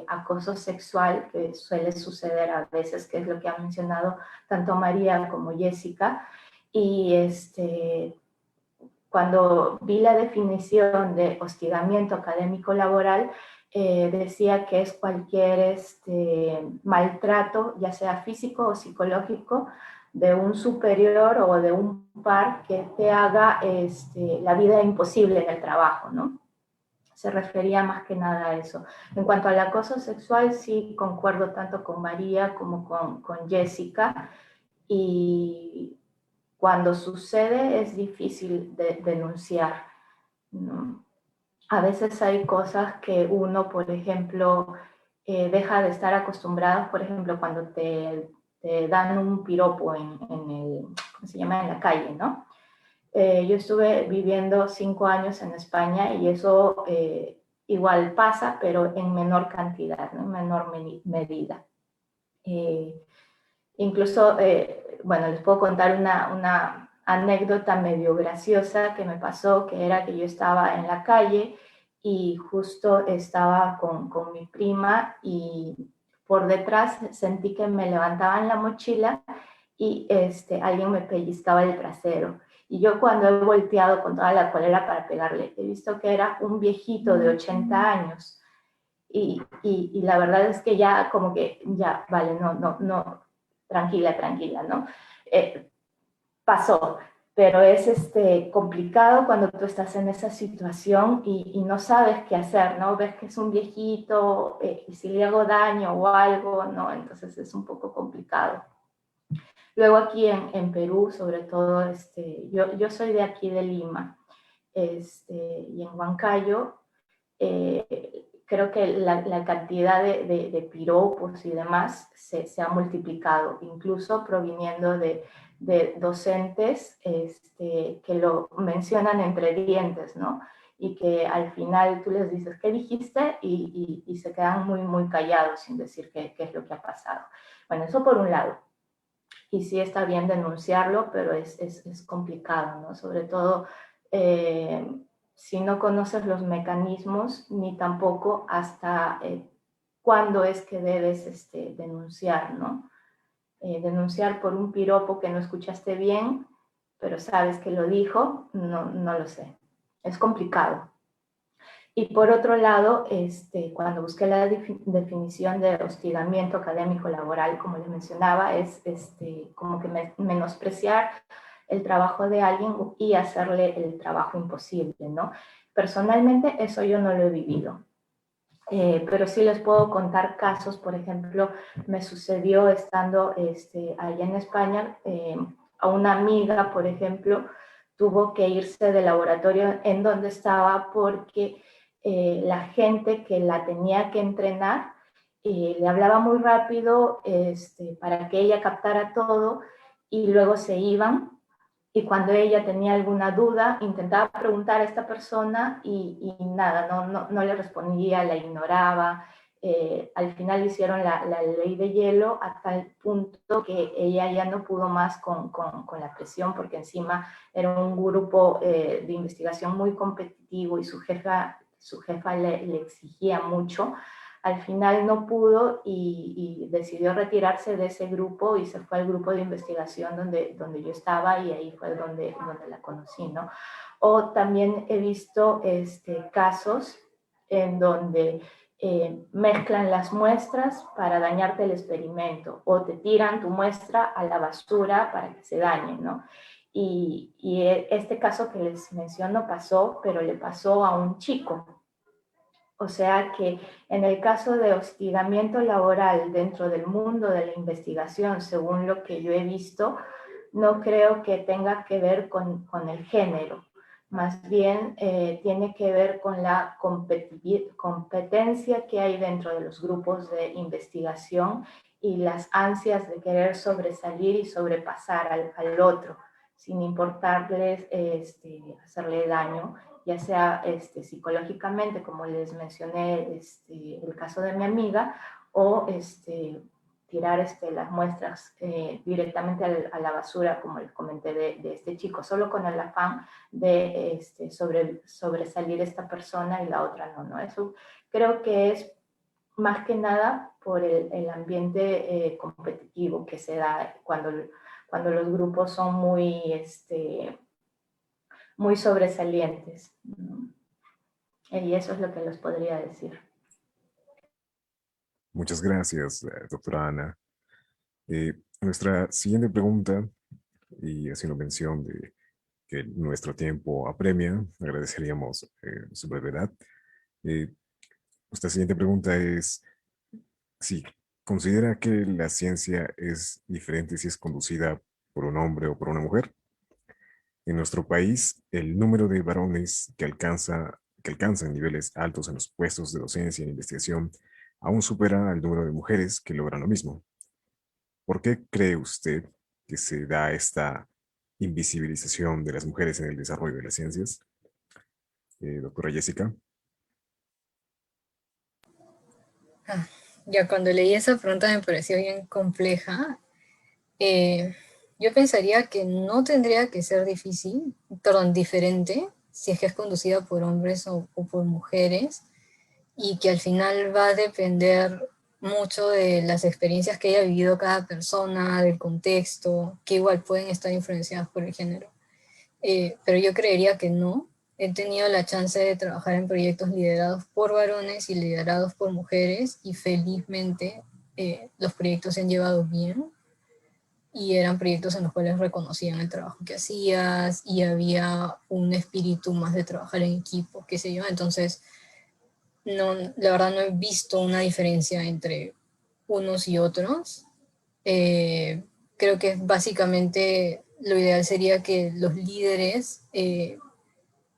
acoso sexual, que suele suceder a veces, que es lo que han mencionado tanto María como Jessica. Y cuando vi la definición de hostigamiento académico laboral, decía que es cualquier maltrato, ya sea físico o psicológico, de un superior o de un par que te haga la vida imposible en el trabajo, ¿no? Se refería más que nada a eso. En cuanto al acoso sexual, sí concuerdo tanto con María como con Jessica, y cuando sucede es difícil de denunciar, ¿no? A veces hay cosas que uno, por ejemplo, deja de estar acostumbrado, por ejemplo, cuando te dan un piropo ¿cómo se llama? En la calle, ¿no? Yo estuve viviendo 5 años en España y eso igual pasa, pero en menor cantidad, ¿no? En menor medida. Incluso, bueno, les puedo contar una anécdota medio graciosa que me pasó, que era que yo estaba en la calle y justo estaba con mi prima y por detrás sentí que me levantaban la mochila y alguien me pellizcaba el trasero. Y yo cuando he volteado con toda la cólera para pegarle, he visto que era un viejito de 80 años. Y la verdad es que ya como que, ya, vale, no, tranquila, ¿no? Pasó, pero es complicado cuando tú estás en esa situación y no sabes qué hacer, ¿no? Ves que es un viejito y si le hago daño o algo, ¿no? Entonces es un poco complicado. Luego aquí en Perú, sobre todo, yo soy de aquí de Lima, y en Huancayo, creo que la cantidad de piropos y demás se ha multiplicado, incluso proviniendo de docentes que lo mencionan entre dientes, ¿no? Y que al final tú les dices, ¿qué dijiste? Y se quedan muy callados sin decir qué es lo que ha pasado. Bueno, eso por un lado. Y sí está bien denunciarlo, pero es complicado, ¿no? Sobre todo si no conoces los mecanismos, ni tampoco hasta cuándo es que debes denunciar, ¿no? Denunciar por un piropo que no escuchaste bien, pero sabes que lo dijo, no lo sé. Es complicado. Y por otro lado, cuando busqué la definición de hostigamiento académico laboral, como les mencionaba, es como que menospreciar el trabajo de alguien y hacerle el trabajo imposible, ¿no? Personalmente eso yo no lo he vivido. Pero sí les puedo contar casos. Por ejemplo, me sucedió estando allá en España, a una amiga, por ejemplo, tuvo que irse del laboratorio en donde estaba porque la gente que la tenía que entrenar le hablaba muy rápido para que ella captara todo y luego se iban. Y cuando ella tenía alguna duda, intentaba preguntar a esta persona y nada, no le respondía, la ignoraba. Al final hicieron la ley de hielo a tal punto que ella ya no pudo más con la presión, porque encima era un grupo de investigación muy competitivo y su jefa le exigía mucho. Al final no pudo y decidió retirarse de ese grupo y se fue al grupo de investigación donde yo estaba, y ahí fue donde la conocí, ¿no? O también he visto casos en donde mezclan las muestras para dañarte el experimento, o te tiran tu muestra a la basura para que se dañe, ¿no? Y este caso que les menciono pasó, pero le pasó a un chico. O sea que en el caso de hostigamiento laboral dentro del mundo de la investigación, según lo que yo he visto, no creo que tenga que ver con el género. Más bien tiene que ver con la competencia que hay dentro de los grupos de investigación y las ansias de querer sobresalir y sobrepasar al otro, sin importarles hacerle daño, ya sea psicológicamente, como les mencioné, el caso de mi amiga, o tirar las muestras directamente a la basura, como les comenté de este chico, solo con el afán de sobresalir esta persona y la otra no. Eso creo que es más que nada por el ambiente competitivo que se da cuando los grupos son muy sobresalientes. Y eso es lo que les podría decir. Muchas gracias, doctora Ana. Nuestra siguiente pregunta, y haciendo mención de que nuestro tiempo apremia, agradeceríamos su brevedad. Nuestra siguiente pregunta es si considera que la ciencia es diferente si es conducida por un hombre o por una mujer. En nuestro país, el número de varones que alcanzan niveles altos en los puestos de docencia e investigación aún supera al número de mujeres que logran lo mismo. ¿Por qué cree usted que se da esta invisibilización de las mujeres en el desarrollo de las ciencias? Doctora Jessica. Ya cuando leí esa pregunta me pareció bien compleja. Yo pensaría que no tendría que ser difícil, perdón, diferente, si es que es conducida por hombres o por mujeres, y que al final va a depender mucho de las experiencias que haya vivido cada persona, del contexto, que igual pueden estar influenciadas por el género. Pero yo creería que no. He tenido la chance de trabajar en proyectos liderados por varones y liderados por mujeres, y felizmente los proyectos se han llevado bien, y eran proyectos en los cuales reconocían el trabajo que hacías y había un espíritu más de trabajar en equipo, qué sé yo. Entonces, no, la verdad no he visto una diferencia entre unos y otros. Eh, Creo que básicamente lo ideal sería que los líderes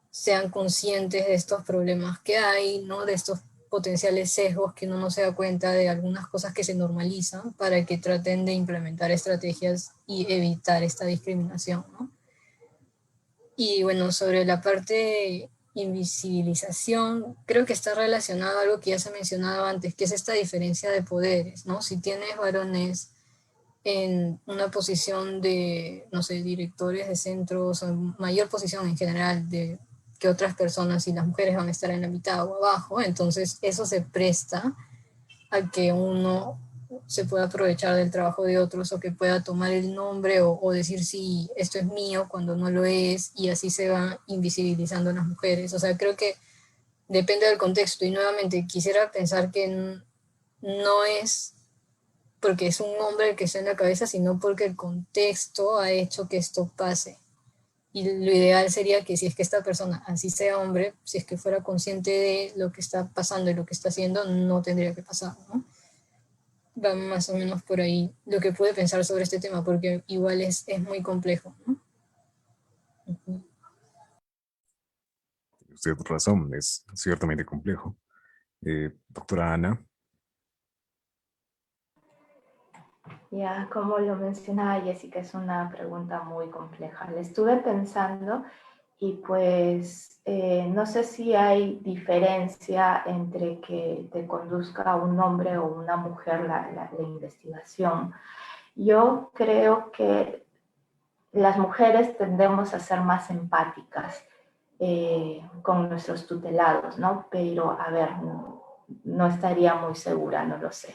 sean conscientes de estos problemas que hay, ¿no? De estos potenciales sesgos que uno no se da cuenta, de algunas cosas que se normalizan, para que traten de implementar estrategias y evitar esta discriminación, ¿no? Y bueno, sobre la parte invisibilización, creo que está relacionado a algo que ya se ha mencionado antes, que es esta diferencia de poderes, ¿no? Si tienes varones en una posición de, no sé, directores de centros, o mayor posición en general que otras personas, y las mujeres van a estar en la mitad o abajo, entonces eso se presta a que uno se pueda aprovechar del trabajo de otros, o que pueda tomar el nombre o decir sí, esto es mío cuando no lo es, y así se va invisibilizando a las mujeres. O sea, creo que depende del contexto, y nuevamente quisiera pensar que no es porque es un hombre el que está en la cabeza, sino porque el contexto ha hecho que esto pase. Y lo ideal sería que si es que esta persona, así sea hombre, si es que fuera consciente de lo que está pasando y lo que está haciendo, no tendría que pasar, ¿no? Va más o menos por ahí lo que puede pensar sobre este tema, porque igual es muy complejo, ¿no? Uh-huh. Usted tiene razón, es ciertamente complejo. Doctora Ana. Ya, como lo mencionaba Jessica, es una pregunta muy compleja. Le estuve pensando y pues no sé si hay diferencia entre que te conduzca un hombre o una mujer la investigación. Yo creo que las mujeres tendemos a ser más empáticas con nuestros tutelados, ¿no? Pero, a ver, no estaría muy segura, no lo sé.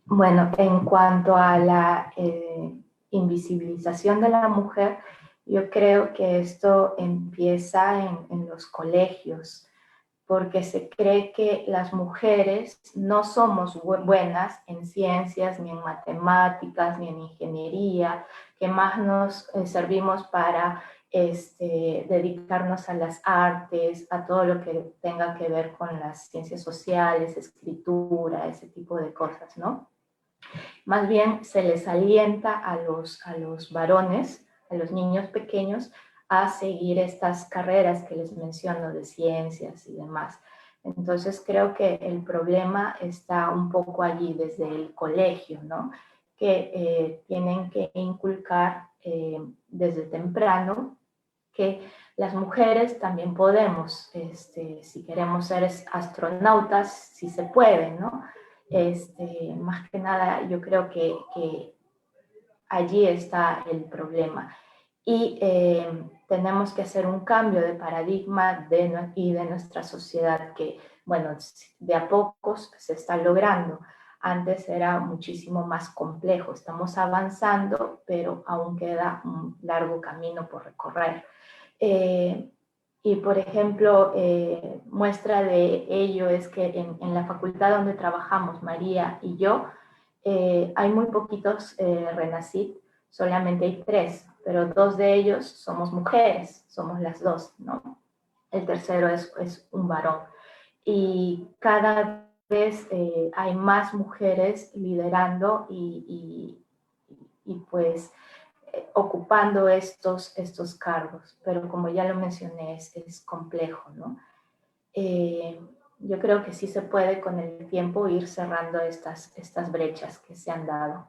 Bueno, en cuanto a la invisibilización de la mujer, yo creo que esto empieza en los colegios, porque se cree que las mujeres no somos buenas en ciencias, ni en matemáticas, ni en ingeniería, que más nos servimos para dedicarnos a las artes, a todo lo que tenga que ver con las ciencias sociales, escritura, ese tipo de cosas, ¿no? Más bien se les alienta a los varones, a los niños pequeños, a seguir estas carreras que les menciono de ciencias y demás. Entonces creo que el problema está un poco allí desde el colegio, ¿no? Que tienen que inculcar desde temprano que las mujeres también podemos, si queremos ser astronautas, si se puede, ¿no? Más que nada, yo creo que allí está el problema. Y tenemos que hacer un cambio de paradigma y de nuestra sociedad que, bueno, de a pocos se está logrando. Antes era muchísimo más complejo. Estamos avanzando, pero aún queda un largo camino por recorrer. Y por ejemplo, muestra de ello es que en la facultad donde trabajamos, María y yo, hay muy poquitos Renacid, solamente hay 3, pero 2 de ellos somos mujeres, somos las 2, ¿no? El tercero es un varón. Y cada vez hay más mujeres liderando y pues ocupando estos cargos, pero como ya lo mencioné, es complejo, ¿no? Yo creo que sí se puede con el tiempo ir cerrando estas brechas que se han dado.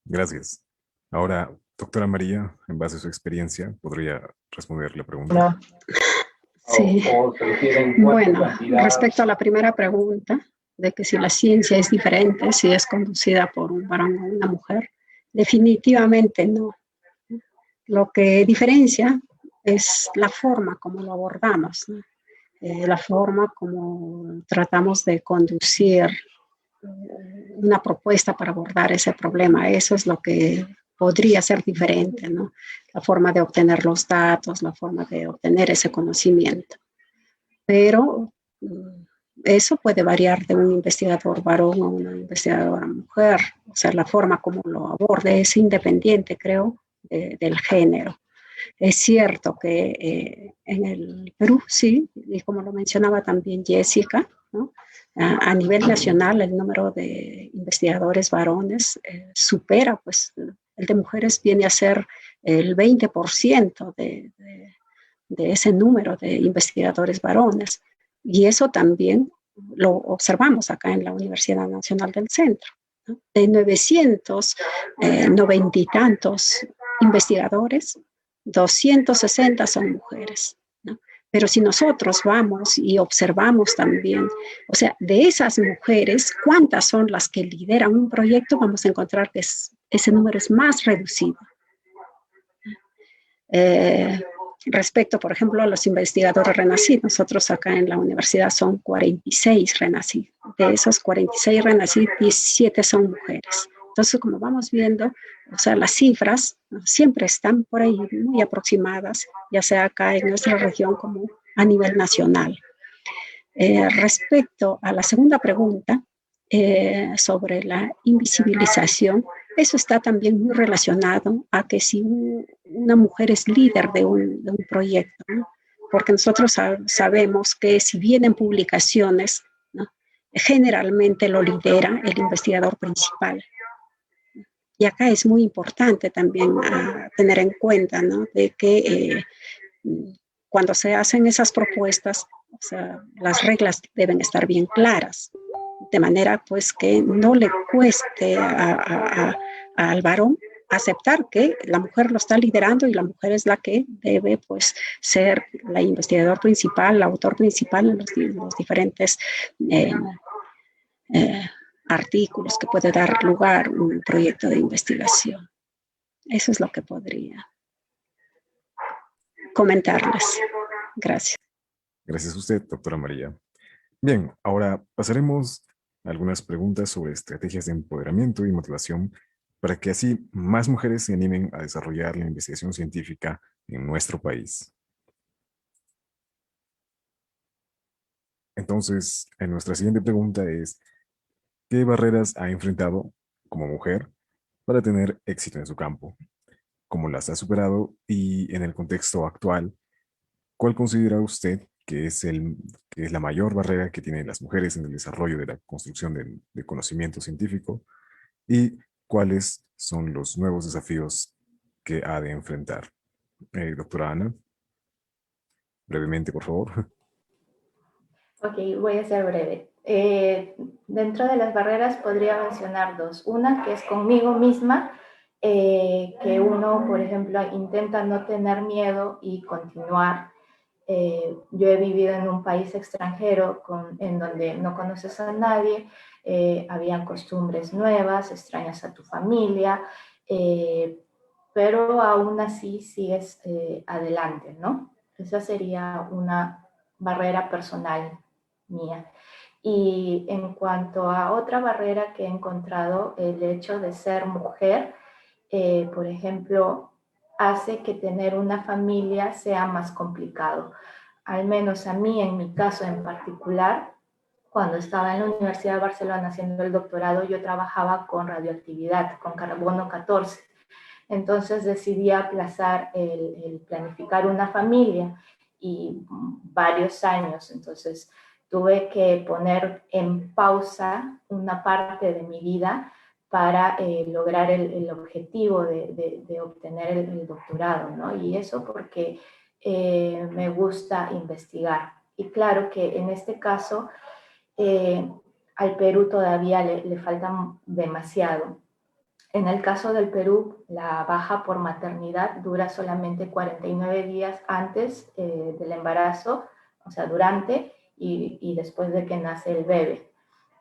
Gracias. Ahora, doctora María, en base a su experiencia, ¿podría responder la pregunta? Sí, Sí. o se refieren cuánto Bueno, cantidad? respecto a la primera pregunta, de que si la ciencia es diferente, si es conducida por un varón o una mujer, definitivamente no. Lo que diferencia es la forma como lo abordamos, ¿no? La forma como tratamos de conducir una propuesta para abordar ese problema. Eso es lo que podría ser diferente, ¿no? La forma de obtener los datos, la forma de obtener ese conocimiento. Pero eso puede variar de un investigador varón a una investigadora mujer. O sea, la forma como lo aborde es independiente, creo, del género. Es cierto que en el Perú, sí, y como lo mencionaba también Jessica, ¿no? A nivel nacional el número de investigadores varones supera, pues, el de mujeres viene a ser el 20% de ese número de investigadores varones. Y eso también lo observamos acá en la Universidad Nacional del Centro, ¿no? De 990 y tantos investigadores, 260 son mujeres, ¿no? Pero si nosotros vamos y observamos también, o sea, de esas mujeres, ¿cuántas son las que lideran un proyecto? Vamos a encontrar que ese número es más reducido. Respecto, por ejemplo, a los investigadores renacidos, nosotros acá en la universidad son 46 renacidos. De esos 46 renacidos, 17 son mujeres. Entonces, como vamos viendo, o sea, las cifras, ¿no?, siempre están por ahí muy aproximadas, ya sea acá en nuestra región como a nivel nacional. Respecto a la segunda pregunta, sobre la invisibilización, eso está también muy relacionado a que si una mujer es líder de un proyecto, ¿no? Porque nosotros sabemos que si vienen publicaciones, ¿no?, generalmente lo lidera el investigador principal. Y acá es muy importante también tener en cuenta, ¿no?, de que cuando se hacen esas propuestas, o sea, las reglas deben estar bien claras, de manera pues que no le cueste al varón aceptar que la mujer lo está liderando y la mujer es la que debe pues ser la investigadora principal, el autor principal en los diferentes artículos que puede dar lugar a un proyecto de investigación. Eso es lo que podría comentarles. Gracias. Gracias a usted, doctora María. Bien, ahora pasaremos a algunas preguntas sobre estrategias de empoderamiento y motivación para que así más mujeres se animen a desarrollar la investigación científica en nuestro país. Entonces, nuestra siguiente pregunta es, ¿qué barreras ha enfrentado como mujer para tener éxito en su campo? ¿Cómo las ha superado? Y en el contexto actual, ¿cuál considera usted que es la mayor barrera que tienen las mujeres en el desarrollo de la construcción de conocimiento científico? ¿Y cuáles son los nuevos desafíos que ha de enfrentar? Doctora Ana, brevemente, por favor. Ok, voy a ser breve. Dentro de las barreras podría mencionar dos. Una que es conmigo misma, que uno, por ejemplo, intenta no tener miedo y continuar. Yo he vivido en un país extranjero en donde no conoces a nadie, habían costumbres nuevas, extrañas a tu familia, pero aún así sigues adelante, ¿no? Esa sería una barrera personal mía. Y en cuanto a otra barrera que he encontrado, el hecho de ser mujer, por ejemplo, hace que tener una familia sea más complicado. Al menos a mí, en mi caso en particular, cuando estaba en la Universidad de Barcelona haciendo el doctorado, yo trabajaba con radioactividad, con carbono 14. Entonces decidí aplazar el planificar una familia y varios años. Entonces tuve que poner en pausa una parte de mi vida para lograr el objetivo de obtener el doctorado, ¿no? Y eso porque me gusta investigar. Y claro que en este caso al Perú todavía le falta demasiado. En el caso del Perú, la baja por maternidad dura solamente 49 días antes del embarazo o sea, durante y después de que nace el bebé.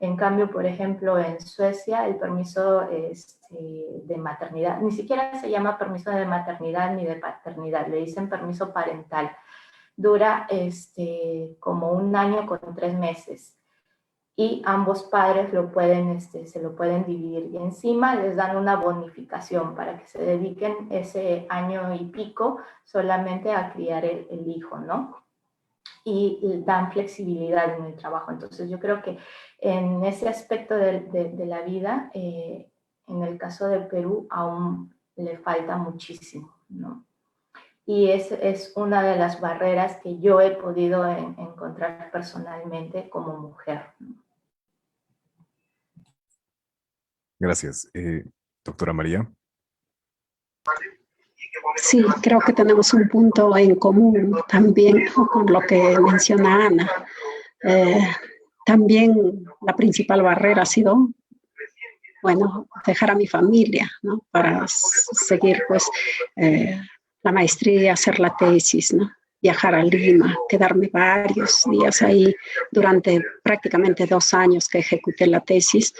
En cambio, por ejemplo, en Suecia el permiso de maternidad, ni siquiera se llama permiso de maternidad ni de paternidad, le dicen permiso parental. Dura como 1 año con 3 meses y ambos padres se lo pueden dividir y encima les dan una bonificación para que se dediquen ese año y pico solamente a criar el hijo, ¿no? Y dan flexibilidad en el trabajo. Entonces yo creo que en ese aspecto de la vida, en el caso de Perú aún le falta muchísimo, ¿no? Y es una de las barreras que yo he podido encontrar personalmente como mujer, ¿no? Gracias. Doctora María. Sí, creo que tenemos un punto en común también con lo que menciona Ana. También la principal barrera ha sido, bueno, dejar a mi familia, ¿no? Para seguir, pues, la maestría, hacer la tesis, ¿no? Viajar a Lima, quedarme varios días ahí durante prácticamente 2 años que ejecuté la tesis.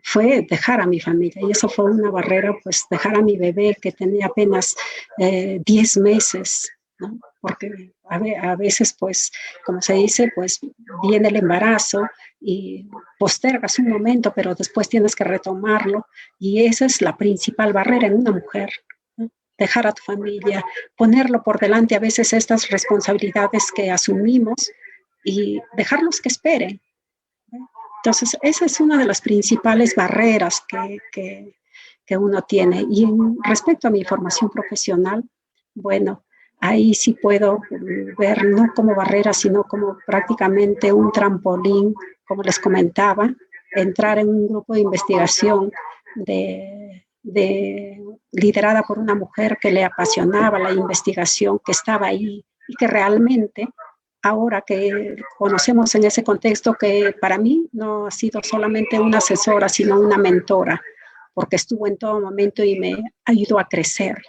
Fue dejar a mi familia y eso fue una barrera, pues dejar a mi bebé que tenía apenas 10 meses, ¿no? Porque a veces, pues, como se dice, pues viene el embarazo y postergas un momento, pero después tienes que retomarlo y esa es la principal barrera en una mujer, ¿no? Dejar a tu familia, ponerlo por delante a veces estas responsabilidades que asumimos y dejarlos que esperen. Entonces, esa es una de las principales barreras que uno tiene. Y respecto a mi formación profesional, bueno, ahí sí puedo ver no como barrera, sino como prácticamente un trampolín, como les comentaba, entrar en un grupo de investigación liderada por una mujer que le apasionaba la investigación, que estaba ahí y que realmente ahora que conocemos en ese contexto que para mí no ha sido solamente una asesora, sino una mentora, porque estuvo en todo momento y me ayudó a crecer.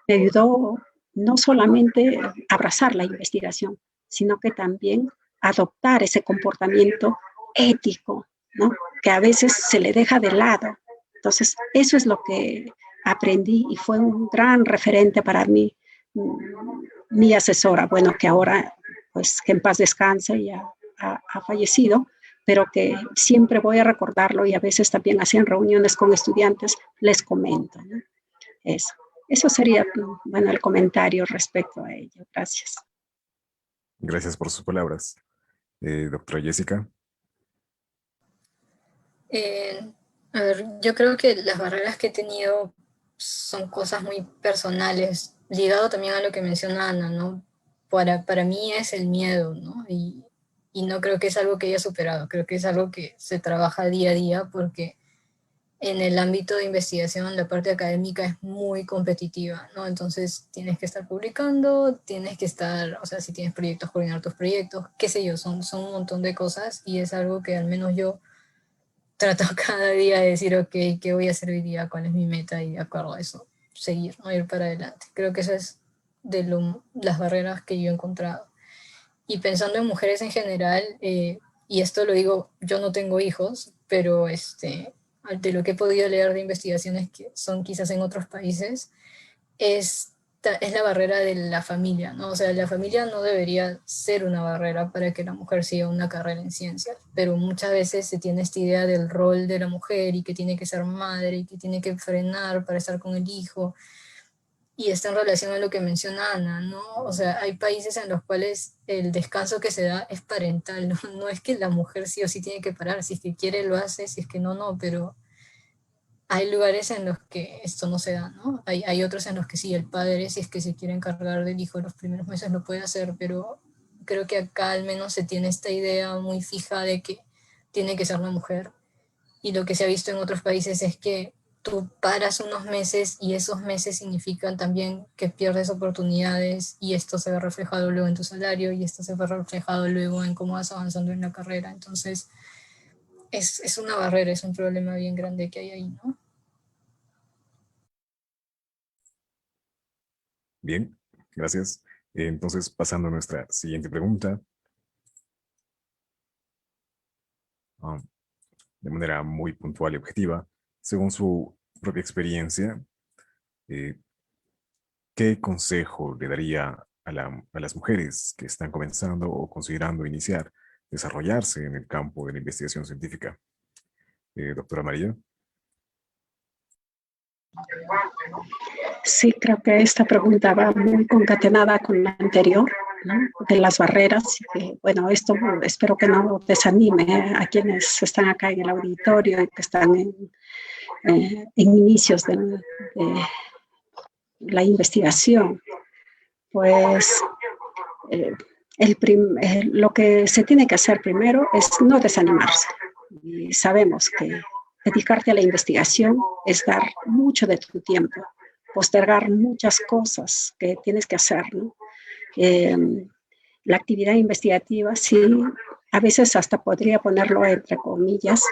Me ayudó no solamente a abrazar la investigación, sino que también adoptar ese comportamiento ético, ¿no? Que a veces se le deja de lado. Entonces, eso es lo que aprendí y fue un gran referente para mí, mi asesora, bueno, que ahora pues que en paz descanse, ya ha fallecido, pero que siempre voy a recordarlo y a veces también así en reuniones con estudiantes les comento, ¿no? Eso sería, bueno, el comentario respecto a ello. Gracias. Gracias por sus palabras. Doctora Jessica. A ver, yo creo que las barreras que he tenido son cosas muy personales, ligado también a lo que menciona Ana, ¿no? Para mí es el miedo, ¿no? Y no creo que es algo que haya superado, creo que es algo que se trabaja día a día porque en el ámbito de investigación la parte académica es muy competitiva, ¿no? Entonces tienes que estar publicando, tienes que estar, o sea, si tienes proyectos, coordinar tus proyectos, qué sé yo, son un montón de cosas y es algo que al menos yo trato cada día de decir, ok, ¿qué voy a hacer hoy día? ¿Cuál es mi meta? Y de acuerdo a eso, seguir, ¿no? Ir para adelante. Creo que esa es las barreras que yo he encontrado. Y pensando en mujeres en general, y esto lo digo, yo no tengo hijos, pero de lo que he podido leer de investigaciones que son quizás en otros países, es la barrera de la familia, ¿no? O sea, la familia no debería ser una barrera para que la mujer siga una carrera en ciencias, pero muchas veces se tiene esta idea del rol de la mujer y que tiene que ser madre y que tiene que frenar para estar con el hijo. Y está en relación a lo que menciona Ana, ¿no? O sea, hay países en los cuales el descanso que se da es parental, ¿no? No es que la mujer sí o sí tiene que parar, si es que quiere lo hace, si es que no, no, pero hay lugares en los que esto no se da, ¿no? Hay otros en los que sí, el padre, si es que se quiere encargar del hijo los primeros meses, lo puede hacer, pero creo que acá al menos se tiene esta idea muy fija de que tiene que ser la mujer. Y lo que se ha visto en otros países es que tú paras unos meses y esos meses significan también que pierdes oportunidades y esto se ve reflejado luego en tu salario y esto se ve reflejado luego en cómo vas avanzando en la carrera. Entonces, es una barrera, es un problema bien grande que hay ahí, ¿no? Bien, gracias. Entonces, pasando a nuestra siguiente pregunta. um, de manera muy puntual y objetiva, según su propia experiencia, eh, ¿qué consejo le daría a las mujeres que están comenzando o considerando iniciar, desarrollarse en el campo de la investigación científica? Doctora María. Sí, creo que esta pregunta va muy concatenada con la anterior, ¿no? De las barreras. Y bueno, esto espero que no desanime a quienes están acá en el auditorio y que están en inicios de la investigación. Pues lo que se tiene que hacer primero es no desanimarse. Y sabemos que dedicarte a la investigación es dar mucho de tu tiempo, postergar muchas cosas que tienes que hacer, ¿no? La actividad investigativa, sí, a veces hasta podría ponerlo entre comillas,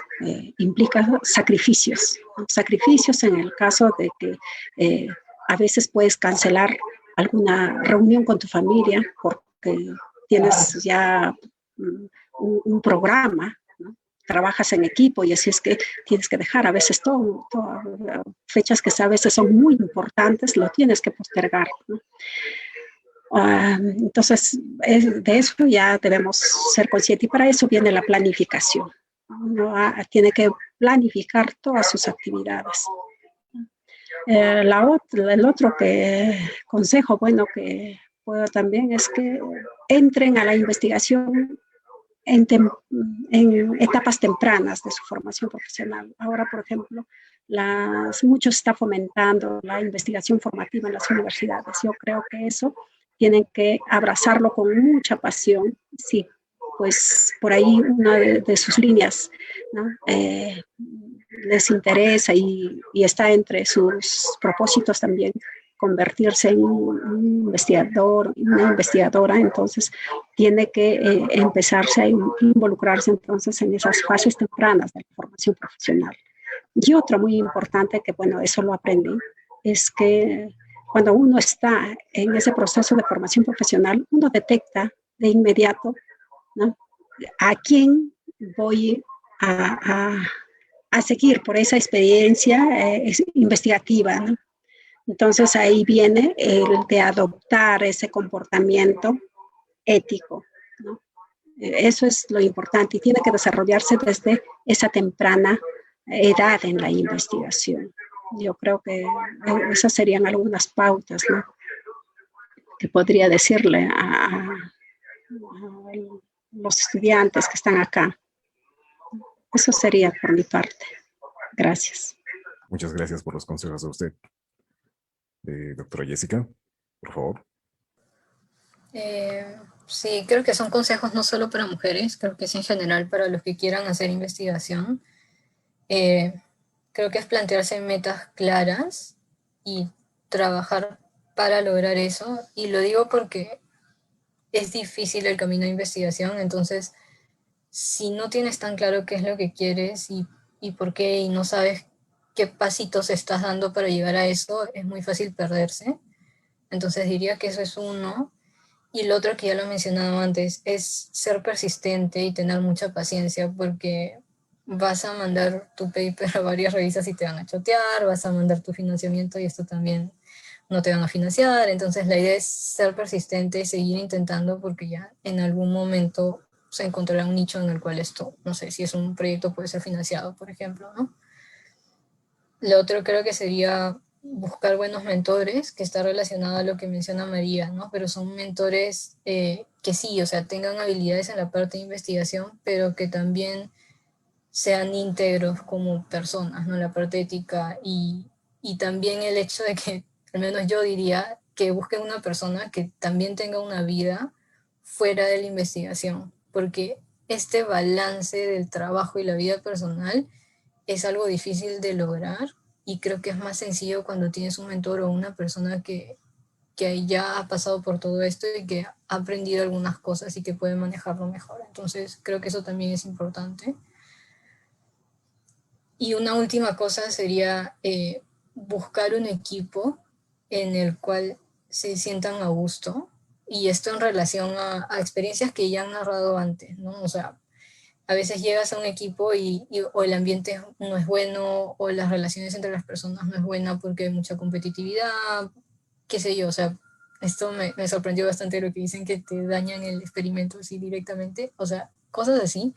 implica sacrificios, ¿no? Sacrificios en el caso de que a veces puedes cancelar alguna reunión con tu familia porque tienes ya un programa, ¿no? Trabajas en equipo y así es que tienes que dejar a veces fechas que a veces son muy importantes, lo tienes que postergar, ¿no? Entonces, de eso ya debemos ser conscientes y para eso viene la planificación. Uno tiene que planificar todas sus actividades. El otro consejo bueno que puedo también es que entren a la investigación en etapas tempranas de su formación profesional. Ahora, por ejemplo, muchos está fomentando la investigación formativa en las universidades. Yo creo que eso tienen que abrazarlo con mucha pasión. Sí, pues por ahí una de sus líneas, ¿no? Les interesa y está entre sus propósitos también convertirse en un investigador, una investigadora, entonces tiene que empezarse a involucrarse entonces en esas fases tempranas de la formación profesional. Y otro muy importante, que bueno, eso lo aprendí, es que cuando uno está en ese proceso de formación profesional, uno detecta de inmediato, ¿no?, a quién voy a seguir por esa experiencia investigativa, ¿no? Entonces ahí viene el de adoptar ese comportamiento ético, ¿no? Eso es lo importante y tiene que desarrollarse desde esa temprana edad en la investigación. Yo creo que esas serían algunas pautas, ¿no?, que podría decirle a los estudiantes que están acá. Eso sería por mi parte. Gracias. Muchas gracias por los consejos de usted. Doctora Jessica, por favor. Sí, creo que son consejos no solo para mujeres, creo que es en general para los que quieran hacer investigación. Creo que es plantearse metas claras y trabajar para lograr eso. Y lo digo porque es difícil el camino de investigación, entonces si no tienes tan claro qué es lo que quieres y por qué y no sabes qué pasitos estás dando para llegar a eso, es muy fácil perderse. Entonces diría que eso es uno. Y lo otro que ya lo he mencionado antes es ser persistente y tener mucha paciencia porque vas a mandar tu paper a varias revistas y te van a chotear, vas a mandar tu financiamiento y esto también no te van a financiar. Entonces la idea es ser persistente y seguir intentando porque ya en algún momento se encontrará un nicho en el cual esto, no sé, si es un proyecto puede ser financiado, por ejemplo, ¿no? Lo otro creo que sería buscar buenos mentores, que está relacionado a lo que menciona María, ¿no? Pero son mentores que sí, o sea, tengan habilidades en la parte de investigación, pero que también sean íntegros como personas, ¿no? La parte ética y también el hecho de que, al menos yo diría, que busquen una persona que también tenga una vida fuera de la investigación, porque este balance del trabajo y la vida personal es algo difícil de lograr y creo que es más sencillo cuando tienes un mentor o una persona que ya ha pasado por todo esto y que ha aprendido algunas cosas y que puede manejarlo mejor. Entonces creo que eso también es importante. Y una última cosa sería buscar un equipo en el cual se sientan a gusto y esto en relación a experiencias que ya han narrado antes, ¿no? O sea, a veces llegas a un equipo o el ambiente no es bueno, o las relaciones entre las personas no es buena porque hay mucha competitividad, qué sé yo, o sea, esto me sorprendió bastante lo que dicen que te dañan el experimento así directamente, o sea, cosas así.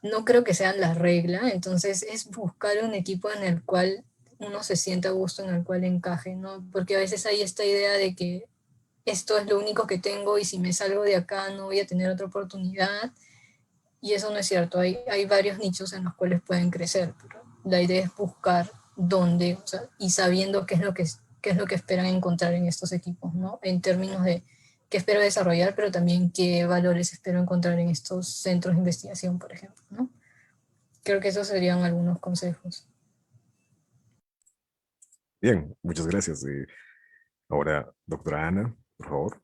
No creo que sean la regla, entonces es buscar un equipo en el cual uno se sienta a gusto, en el cual encaje, ¿no? Porque a veces hay esta idea de que esto es lo único que tengo y si me salgo de acá no voy a tener otra oportunidad, y eso no es cierto, hay varios nichos en los cuales pueden crecer, pero la idea es buscar dónde, o sea, y sabiendo qué es lo que esperan encontrar en estos equipos, ¿no? En términos de qué espero desarrollar, pero también qué valores espero encontrar en estos centros de investigación, por ejemplo, ¿no? Creo que esos serían algunos consejos. Bien, muchas gracias. Ahora, doctora Ana, por favor.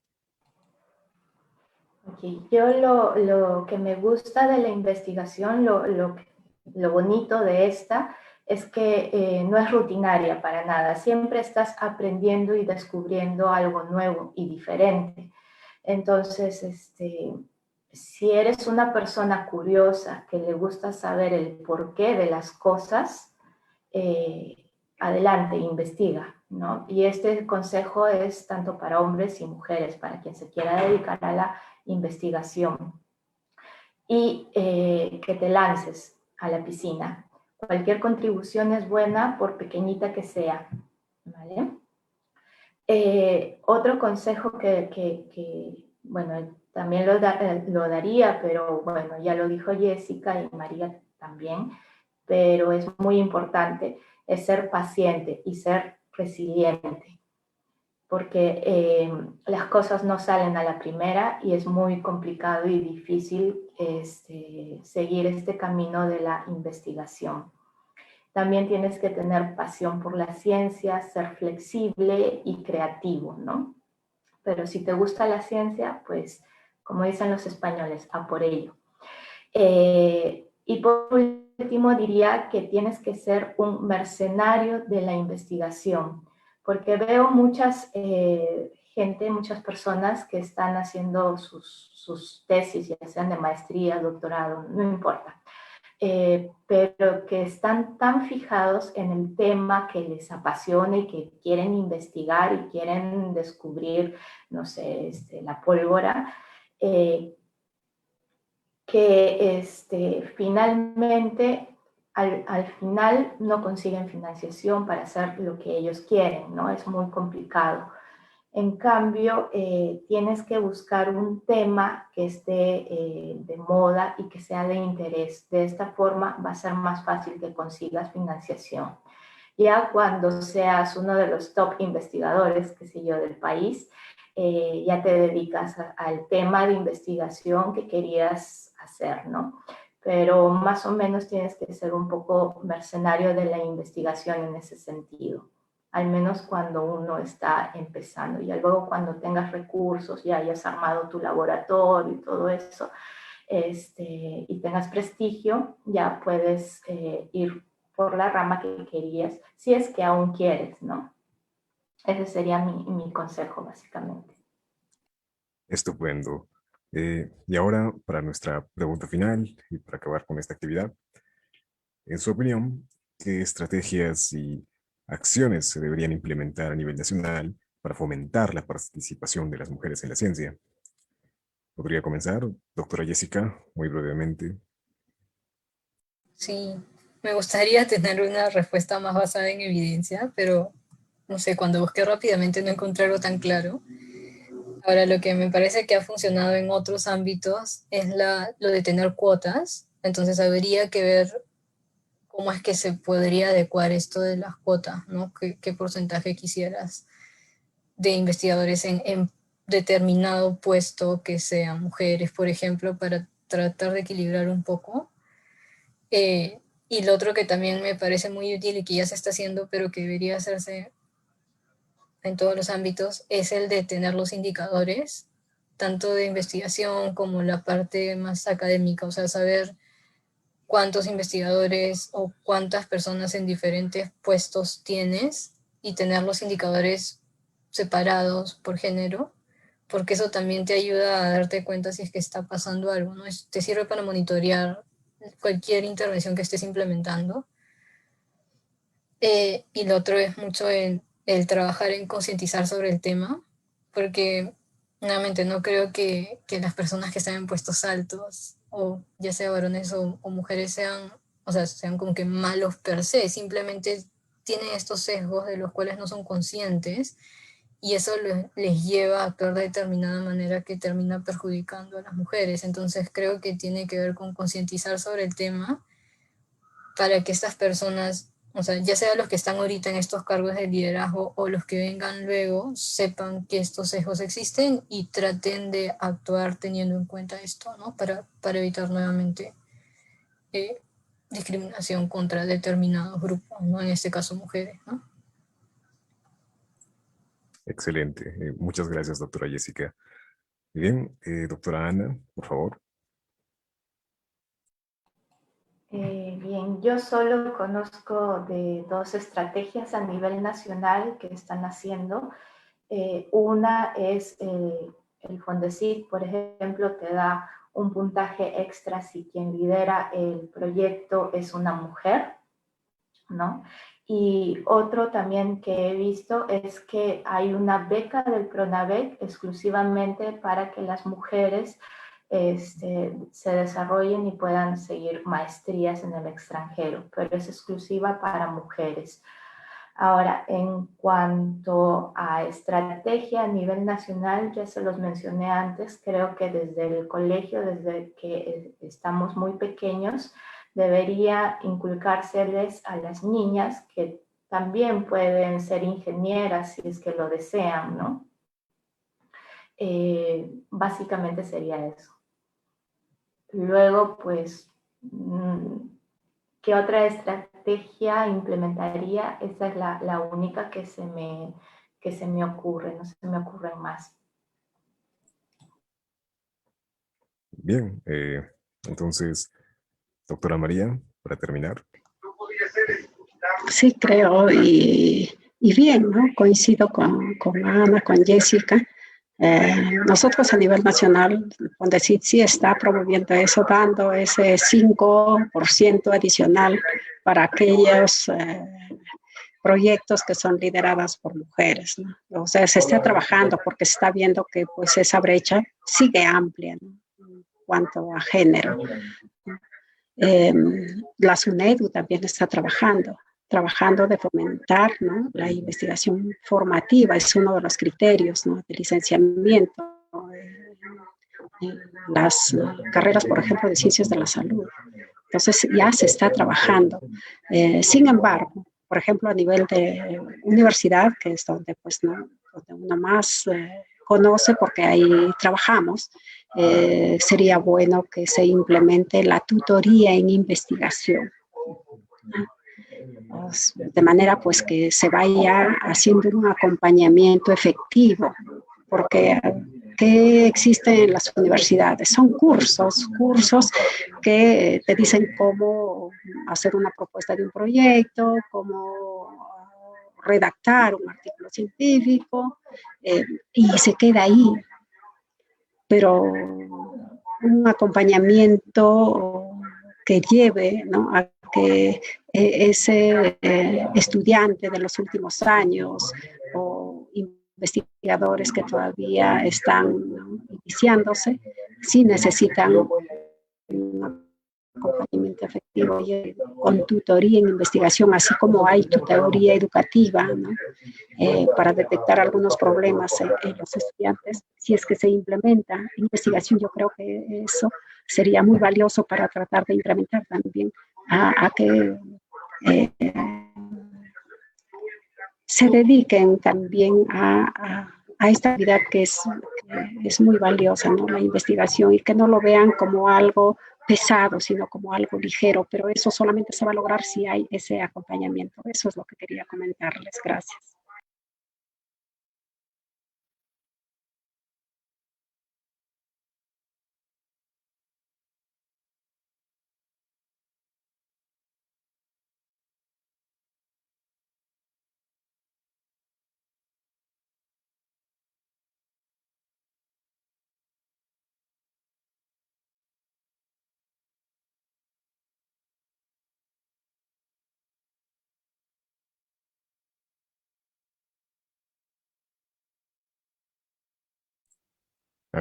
Okay. Yo lo que me gusta de la investigación, lo bonito de esta, es que no es rutinaria para nada. Siempre estás aprendiendo y descubriendo algo nuevo y diferente. Entonces, si eres una persona curiosa que le gusta saber el porqué de las cosas, adelante, investiga, ¿no? Y este consejo es tanto para hombres y mujeres, para quien se quiera dedicar a la investigación. Y que te lances a la piscina. Cualquier contribución es buena, por pequeñita que sea, ¿vale? Otro consejo bueno, también lo daría, pero bueno, ya lo dijo Jessica y María también, pero es muy importante, es ser paciente y ser resiliente, porque las cosas no salen a la primera y es muy complicado y difícil seguir este camino de la investigación. También tienes que tener pasión por la ciencia, ser flexible y creativo, ¿no? Pero si te gusta la ciencia, pues, como dicen los españoles, a por ello. Y por último, diría que tienes que ser un mercenario de la investigación, porque veo muchas muchas personas que están haciendo sus tesis, ya sean de maestría, doctorado, no importa, pero que están tan fijados en el tema que les apasiona y que quieren investigar y quieren descubrir, no sé, la pólvora, que finalmente, al final no consiguen financiación para hacer lo que ellos quieren, ¿no? Es muy complicado. En cambio, tienes que buscar un tema que esté de moda y que sea de interés. De esta forma va a ser más fácil que consigas financiación. Ya cuando seas uno de los top investigadores, qué sé yo, del país, ya te dedicas al tema de investigación que querías hacer, ¿no? Pero más o menos tienes que ser un poco mercenario de la investigación en ese sentido, al menos cuando uno está empezando. Y luego cuando tengas recursos, ya hayas armado tu laboratorio y todo eso, y tengas prestigio, ya puedes ir por la rama que querías, si es que aún quieres, ¿no? Ese sería mi consejo, básicamente. Estupendo. Y ahora, para nuestra pregunta final y para acabar con esta actividad, en su opinión, ¿qué estrategias y acciones se deberían implementar a nivel nacional para fomentar la participación de las mujeres en la ciencia? ¿Podría comenzar, doctora Jessica, muy brevemente? Sí, me gustaría tener una respuesta más basada en evidencia, pero no sé, cuando busqué rápidamente no encontré algo tan claro. Ahora, lo que me parece que ha funcionado en otros ámbitos es lo de tener cuotas, entonces habría que ver cómo es que se podría adecuar esto de las cuotas, ¿no? ¿Qué porcentaje quisieras de investigadores en determinado puesto que sean mujeres, por ejemplo, para tratar de equilibrar un poco? Y lo otro que también me parece muy útil y que ya se está haciendo, pero que debería hacerse en todos los ámbitos, es el de tener los indicadores, tanto de investigación como la parte más académica, o sea, saber cuántos investigadores o cuántas personas en diferentes puestos tienes y tener los indicadores separados por género porque eso también te ayuda a darte cuenta si es que está pasando algo, ¿no? Te sirve para monitorear cualquier intervención que estés implementando. Y lo otro es mucho el trabajar en concientizar sobre el tema, porque nuevamente no creo que las personas que están en puestos altos, o ya sea varones o mujeres, sean, o sea, sean como que malos per se, simplemente tienen estos sesgos de los cuales no son conscientes y eso les lleva a actuar de determinada manera que termina perjudicando a las mujeres. Entonces creo que tiene que ver con concientizar sobre el tema para que estas personas, o sea, ya sea los que están ahorita en estos cargos de liderazgo o los que vengan luego, sepan que estos sesgos existen y traten de actuar teniendo en cuenta esto, ¿no? Para evitar nuevamente eh, discriminación contra determinados grupos, ¿no? En este caso mujeres, ¿no? Excelente. Muchas gracias, doctora Jessica. Bien, doctora Ana, por favor. Bien, yo solo conozco de dos estrategias a nivel nacional que están haciendo. Una es el Fondesit, por ejemplo, te da un puntaje extra si quien lidera el proyecto es una mujer, ¿no? Y otro también que he visto es que hay una beca del Pronavec exclusivamente para que las mujeres se desarrollen y puedan seguir maestrías en el extranjero, pero es exclusiva para mujeres. Ahora, en cuanto a estrategia a nivel nacional, ya se los mencioné antes, creo que desde el colegio, desde que estamos muy pequeños, debería inculcárseles a las niñas que también pueden ser ingenieras si es que lo desean, ¿no? Básicamente sería eso. Luego, pues, ¿qué otra estrategia implementaría? Esa es la única que se me ocurre, no se me ocurren más. Bien, entonces, doctora María, para terminar. Sí, creo, y bien, ¿no? Coincido con Ana, con Jessica. Nosotros a nivel nacional, donde sí está promoviendo eso, dando ese 5% adicional para aquellos proyectos que son lideradas por mujeres, ¿no? O sea, se está trabajando porque se está viendo que pues esa brecha sigue amplia, ¿no? En cuanto a género. Eh, la SUNEDU también está trabajando de fomentar, ¿no? La investigación formativa, es uno de los criterios, ¿no? De licenciamiento en las carreras, por ejemplo, de ciencias de la salud. Entonces ya se está trabajando. Sin embargo, por ejemplo, a nivel de universidad, que es donde, pues, ¿no? Donde uno más conoce porque ahí trabajamos, sería bueno que se implemente la tutoría en investigación, de manera pues que se vaya haciendo un acompañamiento efectivo, porque ¿qué existe en las universidades? Son cursos que te dicen cómo hacer una propuesta de un proyecto, cómo redactar un artículo científico, y se queda ahí, pero un acompañamiento que lleve, ¿no? A que ese estudiante de los últimos años o investigadores que todavía están, ¿no? Iniciándose, sí necesitan un acompañamiento efectivo y con tutoría en investigación, así como hay tutoría educativa, ¿no? Para detectar algunos problemas en los estudiantes. Si es que se implementa investigación, yo creo que eso sería muy valioso para tratar de incrementar también a que eh, se dediquen también a esta actividad que es muy valiosa, ¿no? La investigación, y que no lo vean como algo pesado, sino como algo ligero, pero eso solamente se va a lograr si hay ese acompañamiento. Eso es lo que quería comentarles. Gracias.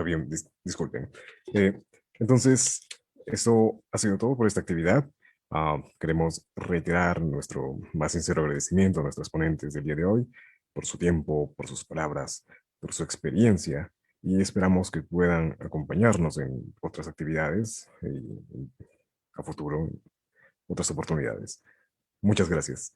Bien, disculpen. Entonces, esto ha sido todo por esta actividad. Queremos reiterar nuestro más sincero agradecimiento a nuestros ponentes del día de hoy por su tiempo, por sus palabras, por su experiencia y esperamos que puedan acompañarnos en otras actividades a futuro, otras oportunidades. Muchas gracias.